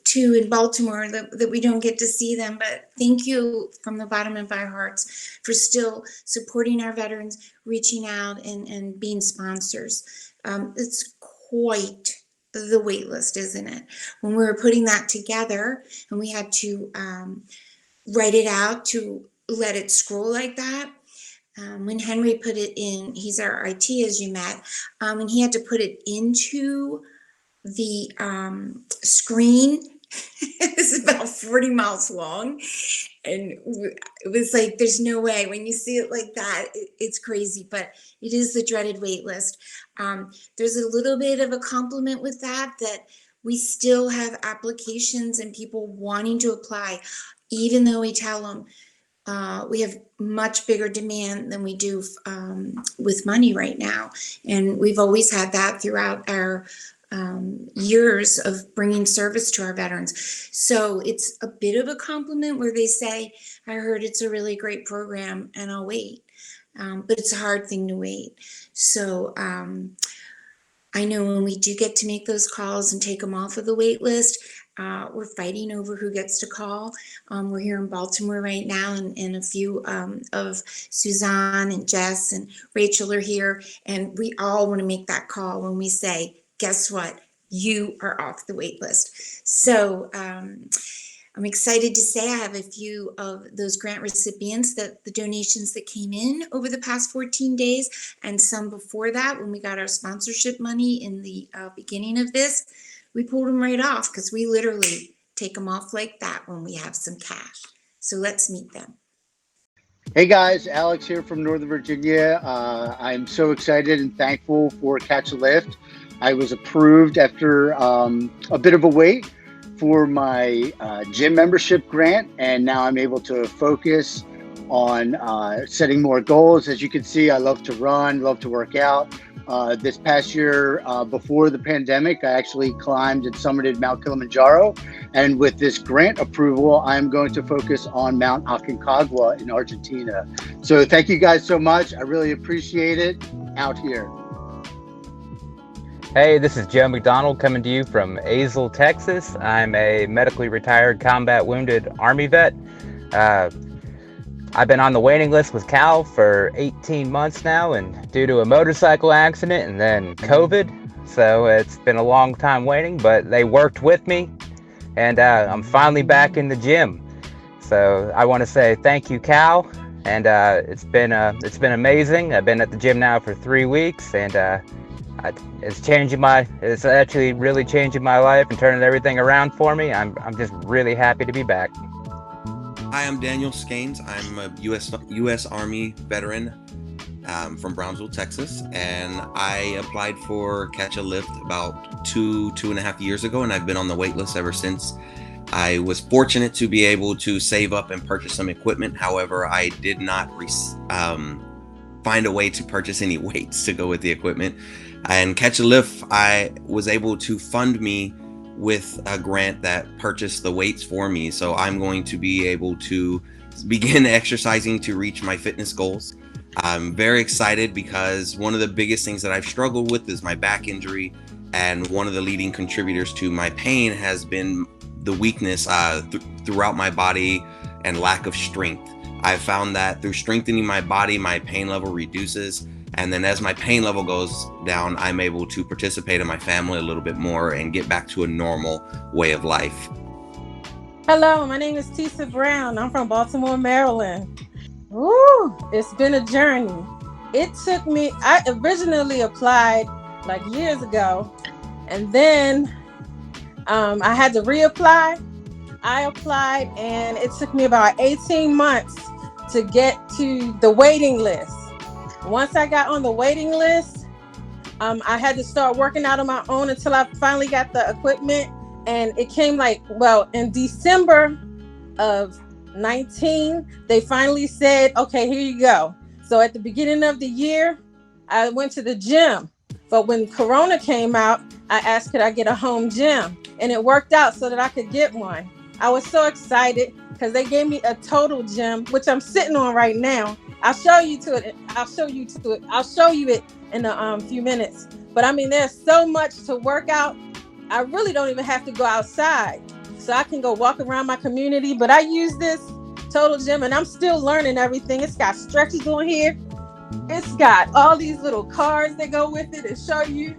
two in Baltimore that we don't get to see them. But thank you from the bottom of our hearts for still supporting our veterans, reaching out and being sponsors. It's quite the wait list, isn't it? When we were putting that together and we had to write it out to let it scroll like that. When Henry put it in, he's our IT as you met, and he had to put it into the screen. It was about 40 miles long, and it was like, there's no way. When you see it like that, it's crazy, but it is the dreaded wait list. There's a little bit of a compliment with that we still have applications and people wanting to apply, even though we tell them we have much bigger demand than we do with money right now. And we've always had that throughout our years of bringing service to our veterans. So it's a bit of a compliment where they say, I heard it's a really great program and I'll wait. But it's a hard thing to wait. So I know when we do get to make those calls and take them off of the wait list, we're fighting over who gets to call. We're here in Baltimore right now, and a few of Suzanne and Jess and Rachel are here, and we all want to make that call when we say, guess what? You are off the wait list. So I'm excited to say I have a few of those grant recipients, the donations that came in over the past 14 days, and some before that when we got our sponsorship money in the beginning of this. We pulled them right off because we literally take them off like that when we have some cash. So let's meet them.
Hey guys, Alex here from Northern Virginia. I'm so excited and thankful for Catch a Lift. I was approved after a bit of a wait for my gym membership grant, and now I'm able to focus on setting more goals. As you can see, I love to run, love to work out. This past year, before the pandemic, I actually climbed and summited Mount Kilimanjaro. And with this grant approval, I'm going to focus on Mount Aconcagua in Argentina. So thank you guys so much. I really appreciate it. Out here.
Hey, this is Joe McDonald coming to you from Azle, Texas. I'm a medically retired combat wounded Army vet. I've been on the waiting list with Cal for 18 months now, and due to a motorcycle accident and then COVID, so it's been a long time waiting, but they worked with me, and I'm finally back in the gym. So I want to say thank you, Cal, and it's been amazing. I've been at the gym now for 3 weeks, and It's actually really changing my life and turning everything around for me. I'm just really happy to be back.
Hi, I'm Daniel Skanes. I'm a U.S. Army veteran from Brownsville, Texas, and I applied for Catch a Lift about two and a half years ago, and I've been on the wait list ever since. I was fortunate to be able to save up and purchase some equipment. However, I did not find a way to purchase any weights to go with the equipment. And Catch a Lift, I was able to fund me with a grant that purchased the weights for me. So I'm going to be able to begin exercising to reach my fitness goals. I'm very excited because one of the biggest things that I've struggled with is my back injury. And one of the leading contributors to my pain has been the weakness throughout my body and lack of strength. I've found that through strengthening my body, my pain level reduces. And then as my pain level goes down, I'm able to participate in my family a little bit more and get back to a normal way of life.
Hello, my name is Tisa Brown. I'm from Baltimore, Maryland. Woo, it's been a journey. It took me, I originally applied like years ago, and then I had to reapply. I applied and it took me about 18 months to get to the waiting list. Once I got on the waiting list, I had to start working out on my own until I finally got the equipment. And it came in December of 19, they finally said, okay, here you go. So at the beginning of the year, I went to the gym. But when Corona came out, I asked, could I get a home gym? And it worked out so that I could get one. I was so excited because they gave me a total gym, which I'm sitting on right now. I'll show you it in a few minutes. But I mean, there's so much to work out. I really don't even have to go outside. So I can go walk around my community, but I use this total gym and I'm still learning everything. It's got stretches on here. It's got all these little cards that go with it and show you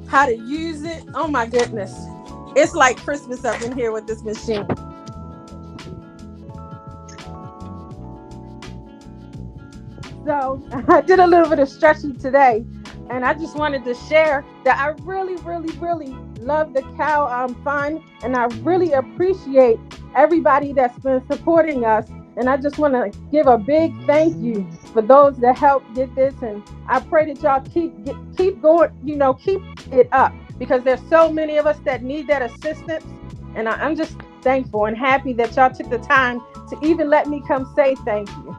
how to use it. Oh my goodness. It's like Christmas up in here with this machine. So I did a little bit of stretching today, and I just wanted to share that I really, really, really love the Cal Fund, and I really appreciate everybody that's been supporting us. And I just want to give a big thank you for those that helped get this, and I pray that y'all keep going, keep it up, because there's so many of us that need that assistance. And I'm just thankful and happy that y'all took the time to even let me come say thank you.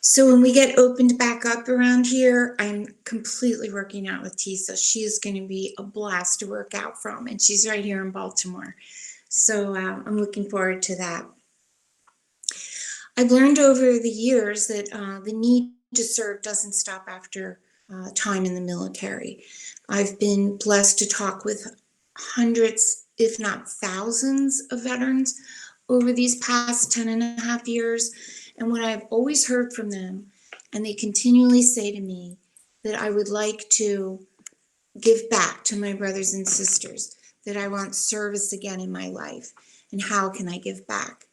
So when we get opened back up around here, I'm completely working out with Tisa. She is going to be a blast to work out from, and she's right here in Baltimore. So I'm looking forward to that. I've learned over the years that the need to serve doesn't stop after time in the military. I've been blessed to talk with hundreds, if not thousands, of veterans over these past 10 and a half years. And what I've always heard from them, and they continually say to me, that I would like to give back to my brothers and sisters, that I want service again in my life, and how can I give back?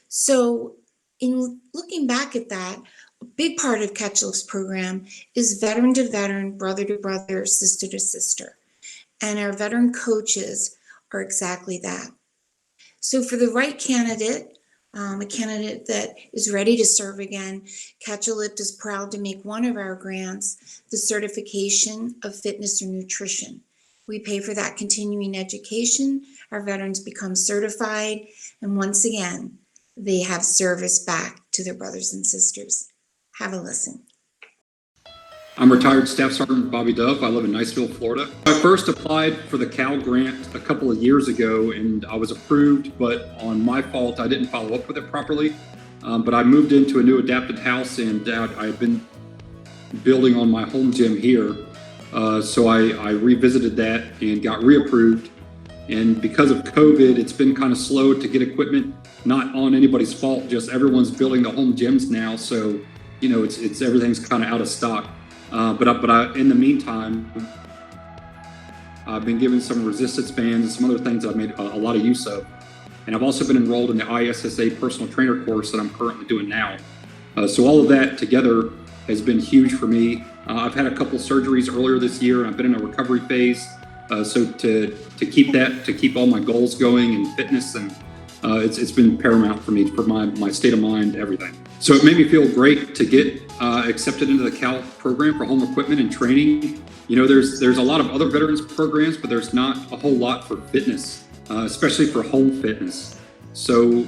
So in looking back at that, a big part of Catch a Lift's program is veteran to veteran, brother to brother, sister to sister. And our veteran coaches are exactly that. So for the right candidate, a candidate that is ready to serve again, Catch a Lift is proud to make one of our grants the certification of fitness or nutrition. We pay for that continuing education. Our veterans become certified, and once again, they have service back to their brothers and sisters. Have a listen.
I'm retired Staff Sergeant Bobby Duff. I live in Niceville, Florida. I first applied for the Cal grant a couple of years ago, and I was approved, but on my fault, I didn't follow up with it properly. But I moved into a new adapted house, and I had been building on my home gym here. So I revisited that and got reapproved. And because of COVID, it's been kind of slow to get equipment, not on anybody's fault, just everyone's building the home gyms now. So, it's everything's kind of out of stock. But in the meantime, I've been given some resistance bands and some other things that I've made a lot of use of. And I've also been enrolled in the ISSA personal trainer course that I'm currently doing now. So all of that together has been huge for me. I've had a couple surgeries earlier this year, and I've been in a recovery phase. So to keep all my goals going and fitness, and it's been paramount for me, for my state of mind, everything. So it made me feel great to get accepted into the Cal program for home equipment and training. You know, there's a lot of other veterans programs, but there's not a whole lot for fitness, especially for home fitness. So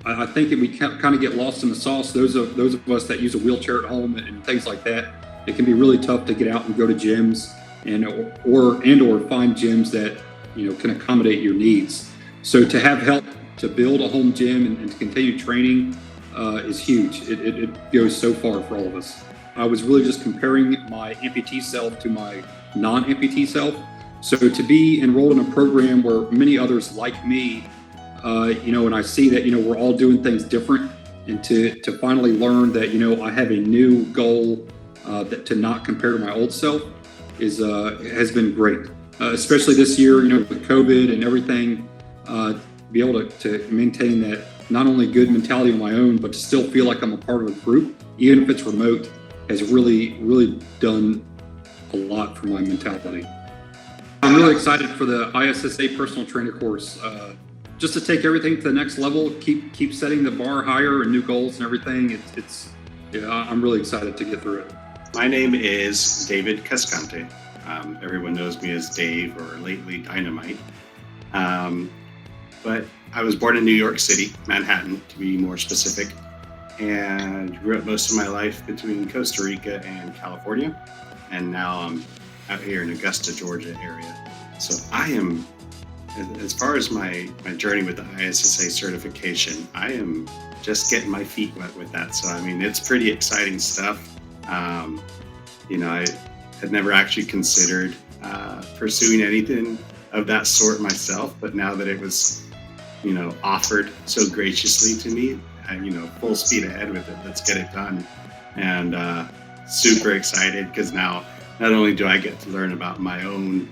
I think that we kind of get lost in the sauce. Those of us that use a wheelchair at home and things like that, it can be really tough to get out and go to gyms and or find gyms that, you know, can accommodate your needs. So to have help to build a home gym and to continue training is huge. It goes so far for all of us. I was really just comparing my amputee self to my non-amputee self. So to be enrolled in a program where many others like me, you know, and I see that, you know, we're all doing things different, and to finally learn that, you know, I have a new goal that to not compare to my old self has been great. Especially this year, you know, with COVID and everything, be able to maintain that not only good mentality on my own, but to still feel like I'm a part of a group, even if it's remote, has really done a lot for my mentality. I'm really excited for the ISSA personal trainer course. Just to take everything to the next level, keep setting the bar higher and new goals and everything. Yeah, I'm really excited to get through it.
My name is David Cascante. Everyone knows me as Dave, or lately Dynamite. But I was born in New York City, Manhattan to be more specific, and grew up most of my life between Costa Rica and California. And now I'm out here in Augusta, Georgia area. So I am, as far as my journey with the ISSA certification, I am just getting my feet wet with that. So, I mean, it's pretty exciting stuff. You know, I had never actually considered pursuing anything of that sort myself, but now that it was, you know, offered so graciously to me, you know, full speed ahead with it, let's get it done. And super excited, because now not only do I get to learn about my own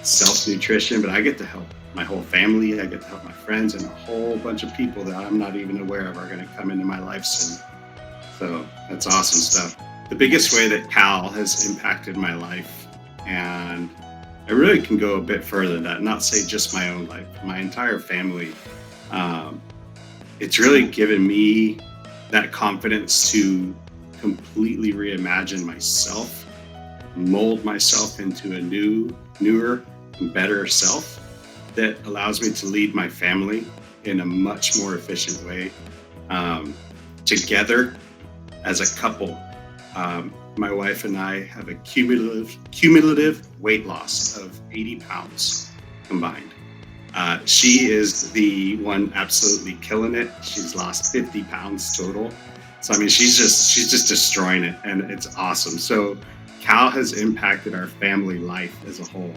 self-nutrition, but I get to help my whole family, I get to help my friends, and a whole bunch of people that I'm not even aware of are going to come into my life soon. So that's awesome stuff. The biggest way that Cal has impacted my life, and I really can go a bit further than that, not say just my own life, my entire family. It's really given me that confidence to completely reimagine myself, mold myself into a newer, and better self that allows me to lead my family in a much more efficient way. Together as a couple, my wife and I have a cumulative weight loss of 80 pounds combined. She is the one absolutely killing it. She's lost 50 pounds total. So I mean, she's just destroying it, and it's awesome. So Cal has impacted our family life as a whole,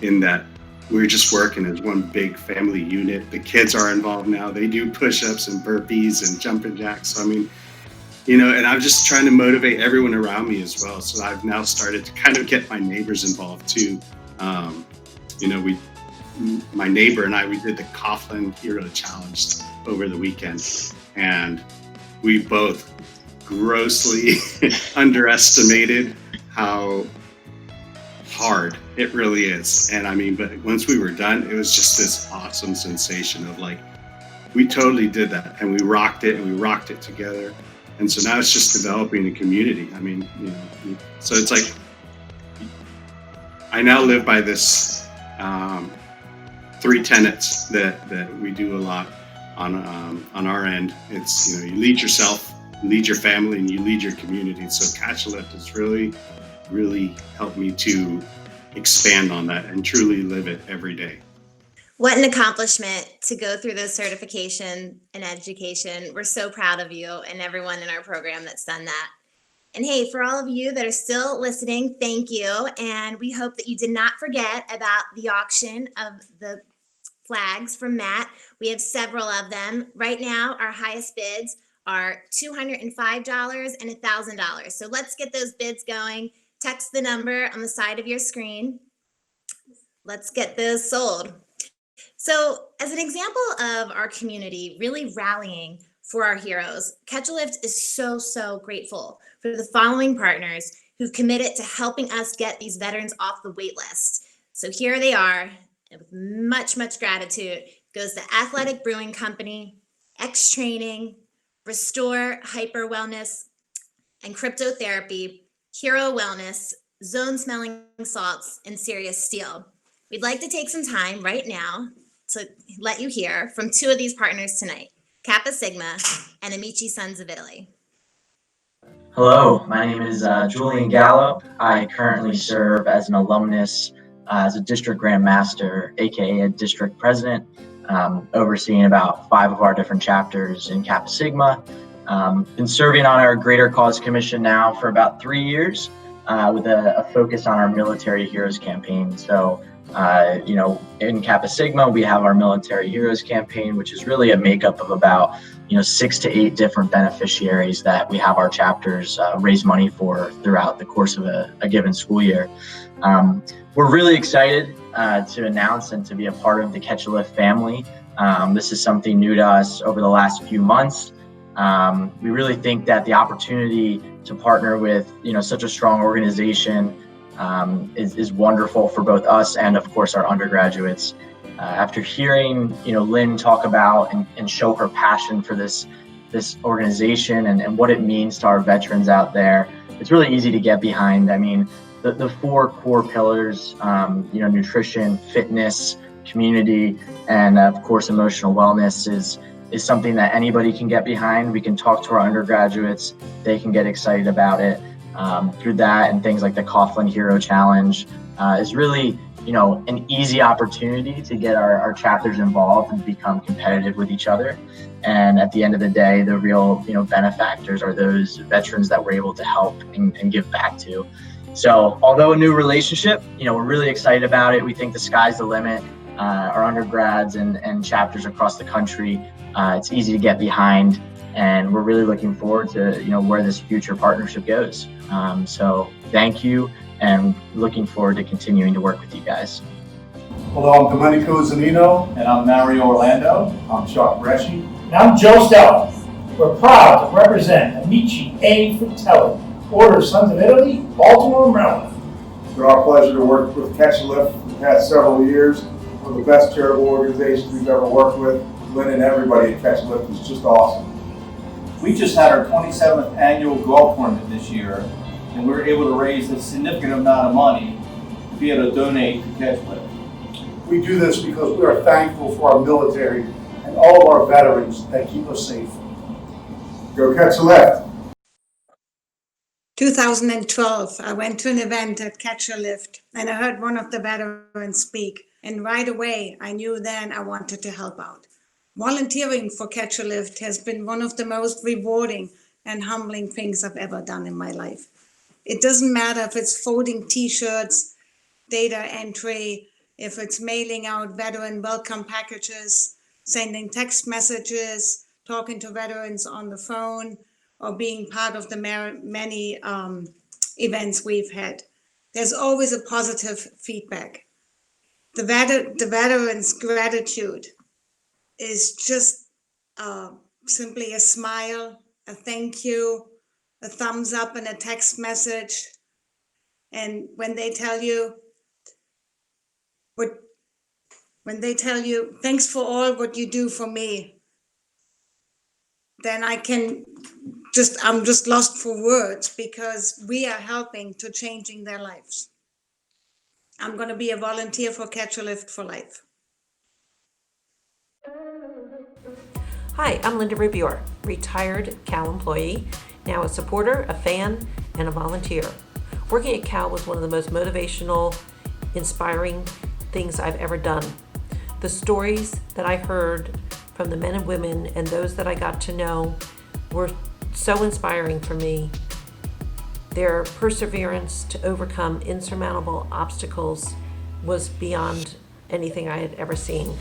in that we're just working as one big family unit. The kids are involved now. They do push-ups and burpees and jumping jacks. So I mean, you know, and I'm just trying to motivate everyone around me as well. So I've now started to kind of get my neighbors involved too. You know, my neighbor and I, we did the Coughlin Hero Challenge over the weekend, and we both grossly underestimated how hard it really is. And I mean, but once we were done, it was just this awesome sensation of like, we totally did that, and we rocked it, and we rocked it together. And so now it's just developing a community. I mean, you know, so it's like, I now live by this 3 tenets that we do a lot on our end. It's, you know, you lead yourself, you lead your family, and you lead your community. So Catch a Lift has really helped me to expand on that and truly live it every day.
What an accomplishment to go through this certification and education. We're so proud of you and everyone in our program that's done that. And hey, for all of you that are still listening, thank you. And we hope that you did not forget about the auction of the flags from Matt. We have several of them. Right now, our highest bids are $205 and $1,000. So let's get those bids going. Text the number on the side of your screen. Let's get those sold. So as an example of our community really rallying for our heroes. Catch a Lift is so grateful for the following partners who've committed to helping us get these veterans off the wait list. So here they are, and with much gratitude goes the Athletic Brewing Company, X Training, Restore Hyper Wellness and Cryptotherapy, Hero Wellness, Zone Smelling Salts, and Sirius Steel. We'd like to take some time right now to let you hear from two of these partners tonight, Kappa Sigma and Amici Sons of Italy.
Hello, my name is Julian Gallo. I currently serve as an alumnus, as a district grand master, aka a district president, overseeing about 5 of our different chapters in Kappa Sigma. Been serving on our Greater Cause Commission now for about 3 years, with a focus on our Military Heroes campaign. So, in Kappa Sigma, we have our Military Heroes campaign, which is really a makeup of about 6 to 8 different beneficiaries that we have our chapters raise money for throughout the course of a given school year. We're really excited to announce and to be a part of the Catch a Lift family. This is something new to us over the last few months. We really think that the opportunity to partner with such a strong organization is wonderful for both us and, of course, our undergraduates. After hearing Lynn talk about and show her passion for this organization and what it means to our veterans out there, it's really easy to get behind. I mean, the 4 core pillars, nutrition, fitness, community, and of course emotional wellness is something that anybody can get behind. We can talk to our undergraduates, they can get excited about it. Through that and things like the Coughlin Hero Challenge is really an easy opportunity to get our chapters involved and become competitive with each other. And at the end of the day, the real benefactors are those veterans that we're able to help and give back to. So although a new relationship, we're really excited about it. We think the sky's the limit. Our undergrads and chapters across the country, it's easy to get behind, and we're really looking forward to where this future partnership goes. So thank you, and looking forward to continuing to work with you guys.
Hello, I'm Domenico Zanino. And I'm Mario Orlando. I'm Chuck Bresci. And I'm Joe Stella. We're proud to represent Amici A. Fratelli, Order of Sons of Italy, Baltimore, Maryland.
It's been our pleasure to work with Catch a Lift for the past several years. One of the best charitable organizations we've ever worked with. Lynn and everybody at Catch a Lift is just awesome.
We just had our 27th annual golf tournament this year, and we were able to raise a significant amount of money to be able to donate to Catch a Lift.
We do this because we are thankful for our military and all of our veterans that keep us safe. Go Catch a Lift!
2012, I went to an event at Catch a Lift, and I heard one of the veterans speak, and right away I knew then I wanted to help out. Volunteering for Catch a Lift has been one of the most rewarding and humbling things I've ever done in my life. It doesn't matter if it's folding t-shirts, data entry, if it's mailing out veteran welcome packages, sending text messages, talking to veterans on the phone, or being part of the many events we've had. There's always a positive feedback. The veterans' gratitude is just simply a smile, a thank you, a thumbs up and a text message. And when they tell you, thanks for all what you do for me, then I'm just lost for words, because we are helping to changing their lives. I'm going to be a volunteer for Catch a Lift for life.
Hi, I'm Linda Rubior, retired Cal employee, now a supporter, a fan, and a volunteer. Working at Cal was one of the most motivational, inspiring things I've ever done. The stories that I heard from the men and women and those that I got to know were so inspiring for me. Their perseverance to overcome insurmountable obstacles was beyond anything I had ever seen.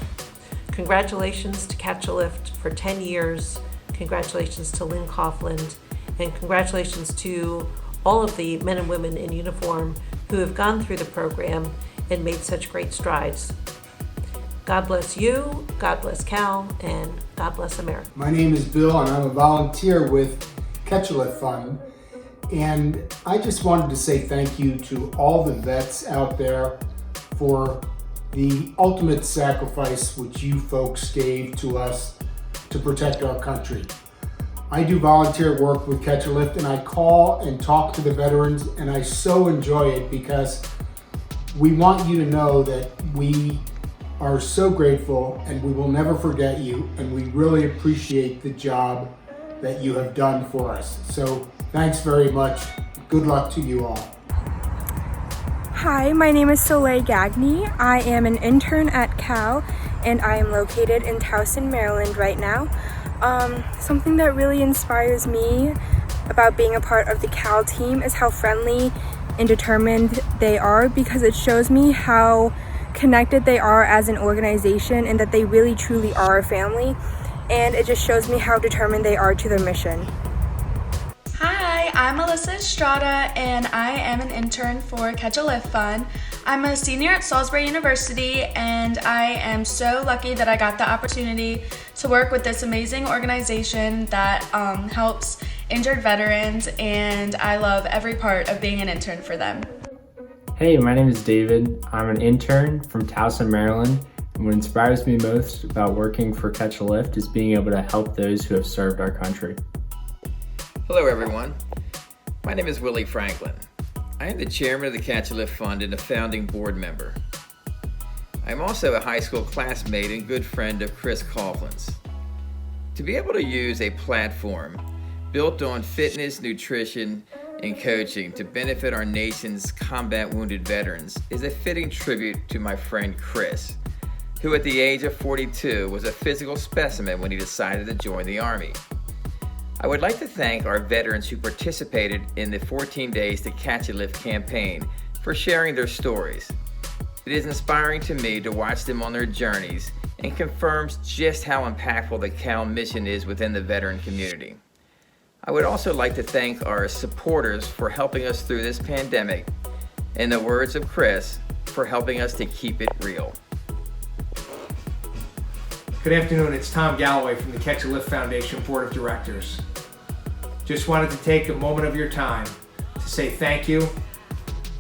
Congratulations to Catch a Lift for 10 years. Congratulations to Lynn Coughlin, and congratulations to all of the men and women in uniform who have gone through the program and made such great strides. God bless you, God bless Cal, and God bless America.
My name is Bill, and I'm a volunteer with Catch a Lift Fund. And I just wanted to say thank you to all the vets out there for the ultimate sacrifice which you folks gave to us to protect our country. I do volunteer work with Catch a Lift, and I call and talk to the veterans, and I so enjoy it because we want you to know that we are so grateful and we will never forget you, and we really appreciate the job that you have done for us. So thanks very much. Good luck to you all.
Hi, my name is Soleil Gagny. I am an intern at Cal, and I am located in Towson, Maryland right now. Something that really inspires me about being a part of the Cal team is how friendly and determined they are, because it shows me how connected they are as an organization and that they really truly are a family, and it just shows me how determined they are to their mission.
Hi, I'm Melissa Estrada, and I am an intern for Catch a Lift Fund. I'm a senior at Salisbury University, and I am so lucky that I got the opportunity to work with this amazing organization that helps injured veterans, and I love every part of being an intern for them.
Hey, my name is David. I'm an intern from Towson, Maryland, and what inspires me most about working for Catch a Lift is being able to help those who have served our country.
Hello everyone, my name is Willie Franklin. I am the chairman of the Catch a Lift Fund and a founding board member. I am also a high school classmate and good friend of Chris Coughlin's. To be able to use a platform built on fitness, nutrition, and coaching to benefit our nation's combat wounded veterans is a fitting tribute to my friend Chris, who at the age of 42 was a physical specimen when he decided to join the Army. I would like to thank our veterans who participated in the 14 Days to Catch a Lift campaign for sharing their stories. It is inspiring to me to watch them on their journeys and confirms just how impactful the Cal mission is within the veteran community. I would also like to thank our supporters for helping us through this pandemic, in the words of Chris, for helping us to keep it real.
Good afternoon, it's Tom Galloway from the Catch a Lift Foundation Board of Directors. Just wanted to take a moment of your time to say thank you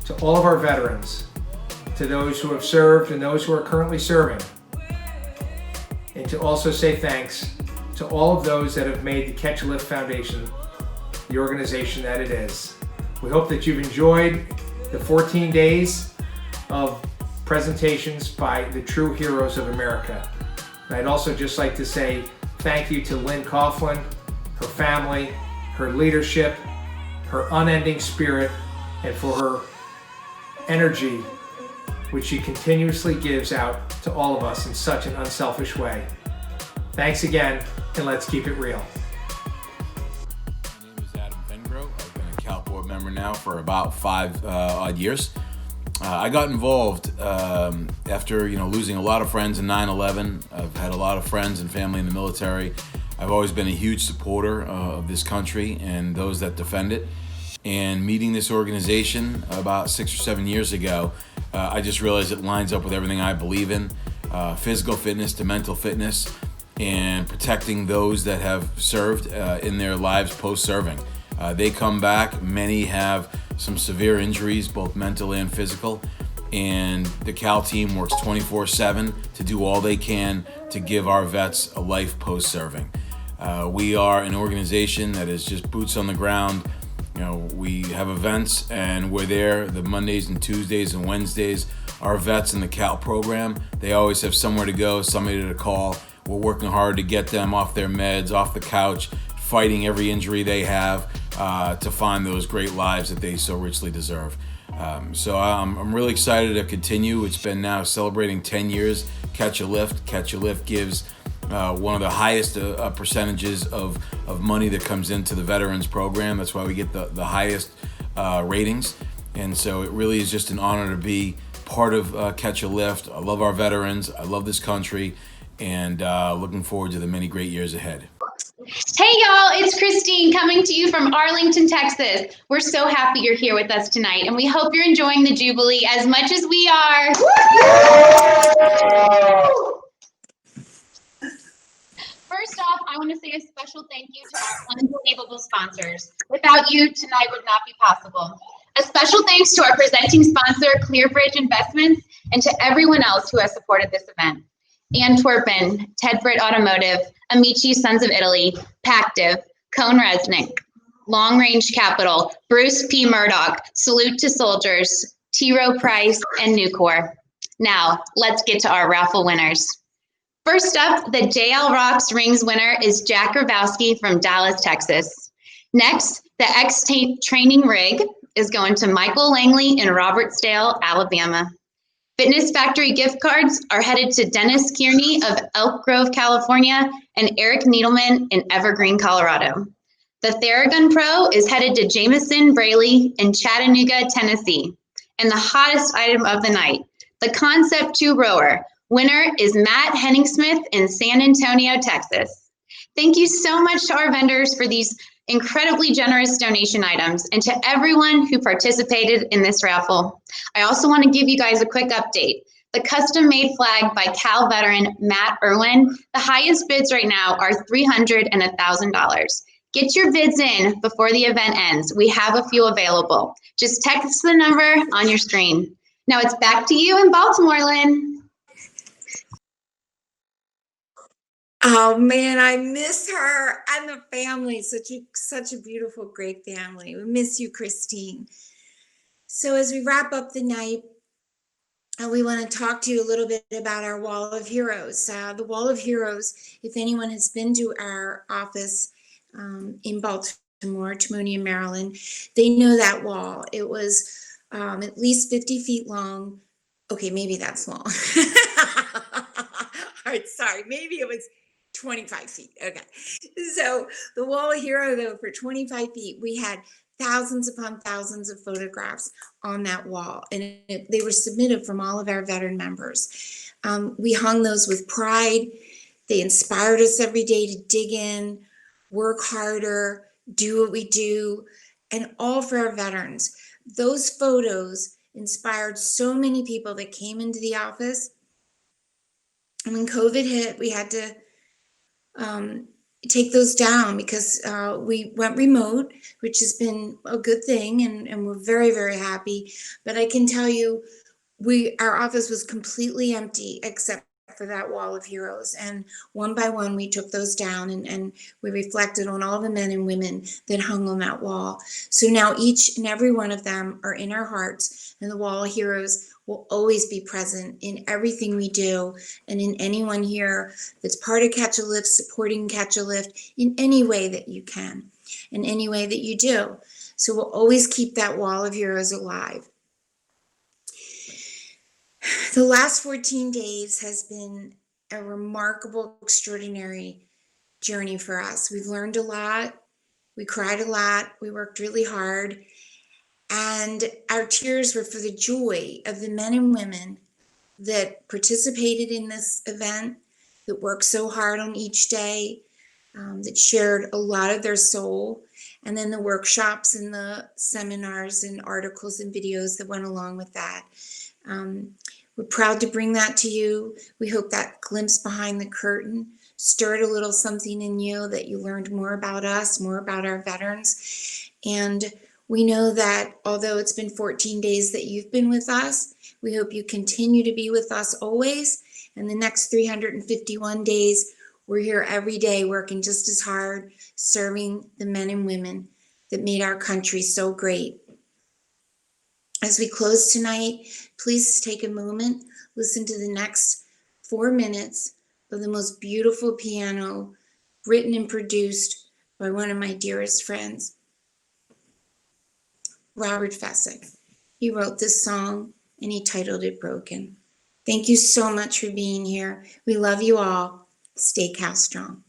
to all of our veterans, to those who have served and those who are currently serving, and to also say thanks to all of those that have made the Catch a Lift Foundation the organization that it is. We hope that you've enjoyed the 14 days of presentations by the true heroes of America. And I'd also just like to say thank you to Lynn Coughlin, her family, her leadership, her unending spirit, and for her energy, which she continuously gives out to all of us in such an unselfish way. Thanks again, and let's keep it real.
My name is Adam Fengro. I've been a Cal board member now for about 5 odd years. I got involved after losing a lot of friends in 9/11. I've had a lot of friends and family in the military. I've always been a huge supporter of this country and those that defend it. And meeting this organization about 6 or 7 years ago, I just realized it lines up with everything I believe in, physical fitness to mental fitness, and protecting those that have served in their lives post-serving. They come back, many have some severe injuries, both mental and physical, and the Cal team works 24/7 to do all they can to give our vets a life post-serving. We are an organization that is just boots on the ground. We have events and we're there the Mondays and Tuesdays and Wednesdays. Our vets in the Cal program, they always have somewhere to go, somebody to call. We're working hard to get them off their meds, off the couch, fighting every injury they have to find those great lives that they so richly deserve. So I'm really excited to continue. It's been now celebrating 10 years. Catch a Lift. Catch a Lift gives one of the highest percentages of money that comes into the veterans program. That's why we get the highest ratings. And so it really is just an honor to be part of Catch a Lift. I love our veterans. I love this country, and looking forward to the many great years ahead.
Hey y'all, it's Christine coming to you from Arlington, Texas. We're so happy you're here with us tonight, and we hope you're enjoying the Jubilee as much as we are. First off, I want to say a special thank you to our unbelievable sponsors. Without you, tonight would not be possible. A special thanks to our presenting sponsor, ClearBridge Investments, and to everyone else who has supported this event. Antwerpen, Ted Britt Automotive, Amici Sons of Italy, Pactiv, Cone Resnick, Long Range Capital, Bruce P. Murdoch, Salute to Soldiers, T. Rowe Price, and Nucor. Now, let's get to our raffle winners. First up, the JL Rocks Rings winner is Jack Grabowski from Dallas, Texas. Next, the X-Training Rig is going to Michael Langley in Robertsdale, Alabama. Fitness Factory gift cards are headed to Dennis Kearney of Elk Grove, California, and Eric Needleman in Evergreen, Colorado. The Theragun Pro is headed to Jameson Braley in Chattanooga, Tennessee. And the hottest item of the night, the Concept 2 Rower. Winner is Matt Henningsmith in San Antonio, Texas. Thank you so much to our vendors for these incredibly generous donation items and to everyone who participated in this raffle. I also want to give you guys a quick update. The custom-made flag by Cal veteran Matt Irwin, the highest bids right now are $300 and $1,000. Get your bids in before the event ends. We have a few available. Just text the number on your screen. Now it's back to you in Baltimore, Lynn.
Oh man, I miss her and the family. Such a beautiful, great family. We miss you, Christine. So as we wrap up the night, we want to talk to you a little bit about our Wall of Heroes. The Wall of Heroes, if anyone has been to our office in Baltimore, Timonium, Maryland, they know that wall. It was at least 50 feet long. Okay, maybe that's long. All right, sorry, maybe it was 25 feet. Okay. So the Wall of Hero, though, for 25 feet, we had thousands upon thousands of photographs on that wall. And they were submitted from all of our veteran members. We hung those with pride. They inspired us every day to dig in, work harder, do what we do, and all for our veterans. Those photos inspired so many people that came into the office. And when COVID hit, we had to take those down because we went remote, which has been a good thing, and we're very, very happy. But I can tell you, our office was completely empty except for that Wall of Heroes. And one by one, we took those down and we reflected on all the men and women that hung on that wall. So now each and every one of them are in our hearts, and the Wall of Heroes will always be present in everything we do and in anyone here that's part of Catch a Lift, supporting Catch a Lift in any way that you can, in any way that you do. So we'll always keep that Wall of Heroes alive. The last 14 days has been a remarkable, extraordinary journey for us. We've learned a lot. We cried a lot. We worked really hard. And our tears were for the joy of the men and women that participated in this event, that worked so hard on each day, that shared a lot of their soul, and then the workshops and the seminars and articles and videos that went along with that. We're proud to bring that to you. We hope that glimpse behind the curtain stirred a little something in you, that you learned more about us, more about our veterans. And we know that although it's been 14 days that you've been with us, we hope you continue to be with us always. And the next 351 days, we're here every day working just as hard, serving the men and women that made our country so great. As we close tonight, please take a moment, listen to the next 4 minutes of the most beautiful piano written and produced by one of my dearest friends, Robert Fessick. He wrote this song and he titled it Broken. Thank you so much for being here. We love you all. Stay Cal strong.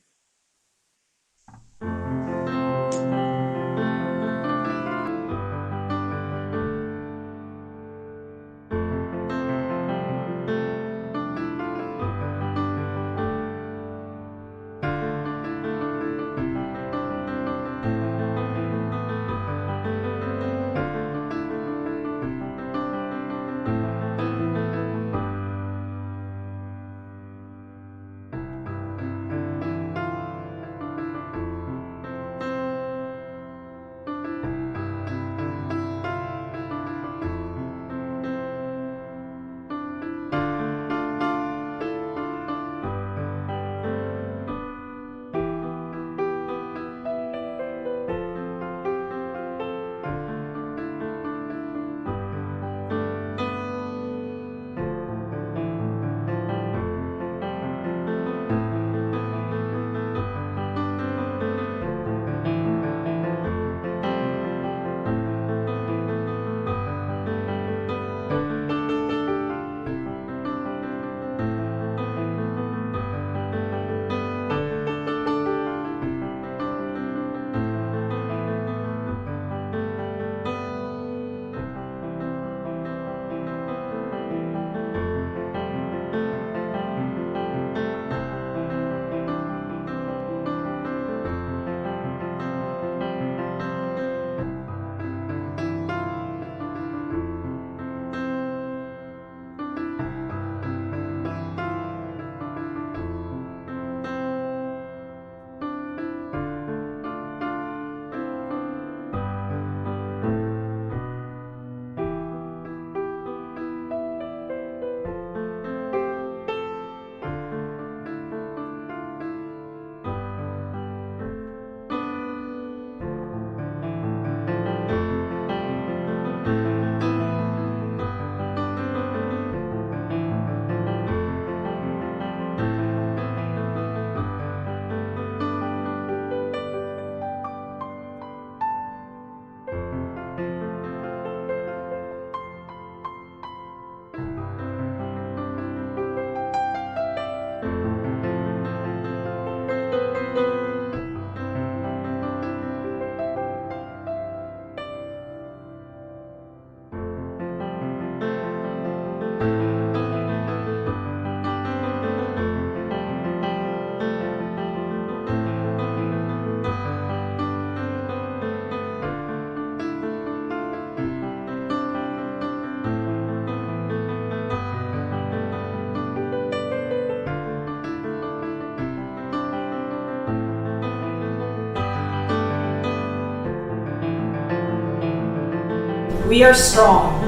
We are strong.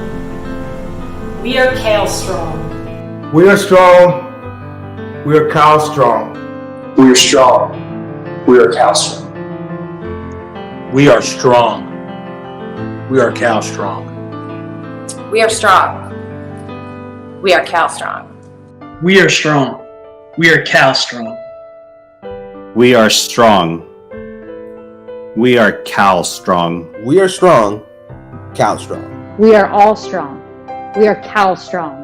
We are Cal strong.
We are strong. We are Cal strong.
We are strong. We are Cal strong.
We are strong. We are Cal strong.
We are strong. We are Cal strong.
We are strong. We are Cal strong.
We are strong. We are Cal strong.
We are strong. Cal strong.
We are all strong. We are Cal strong.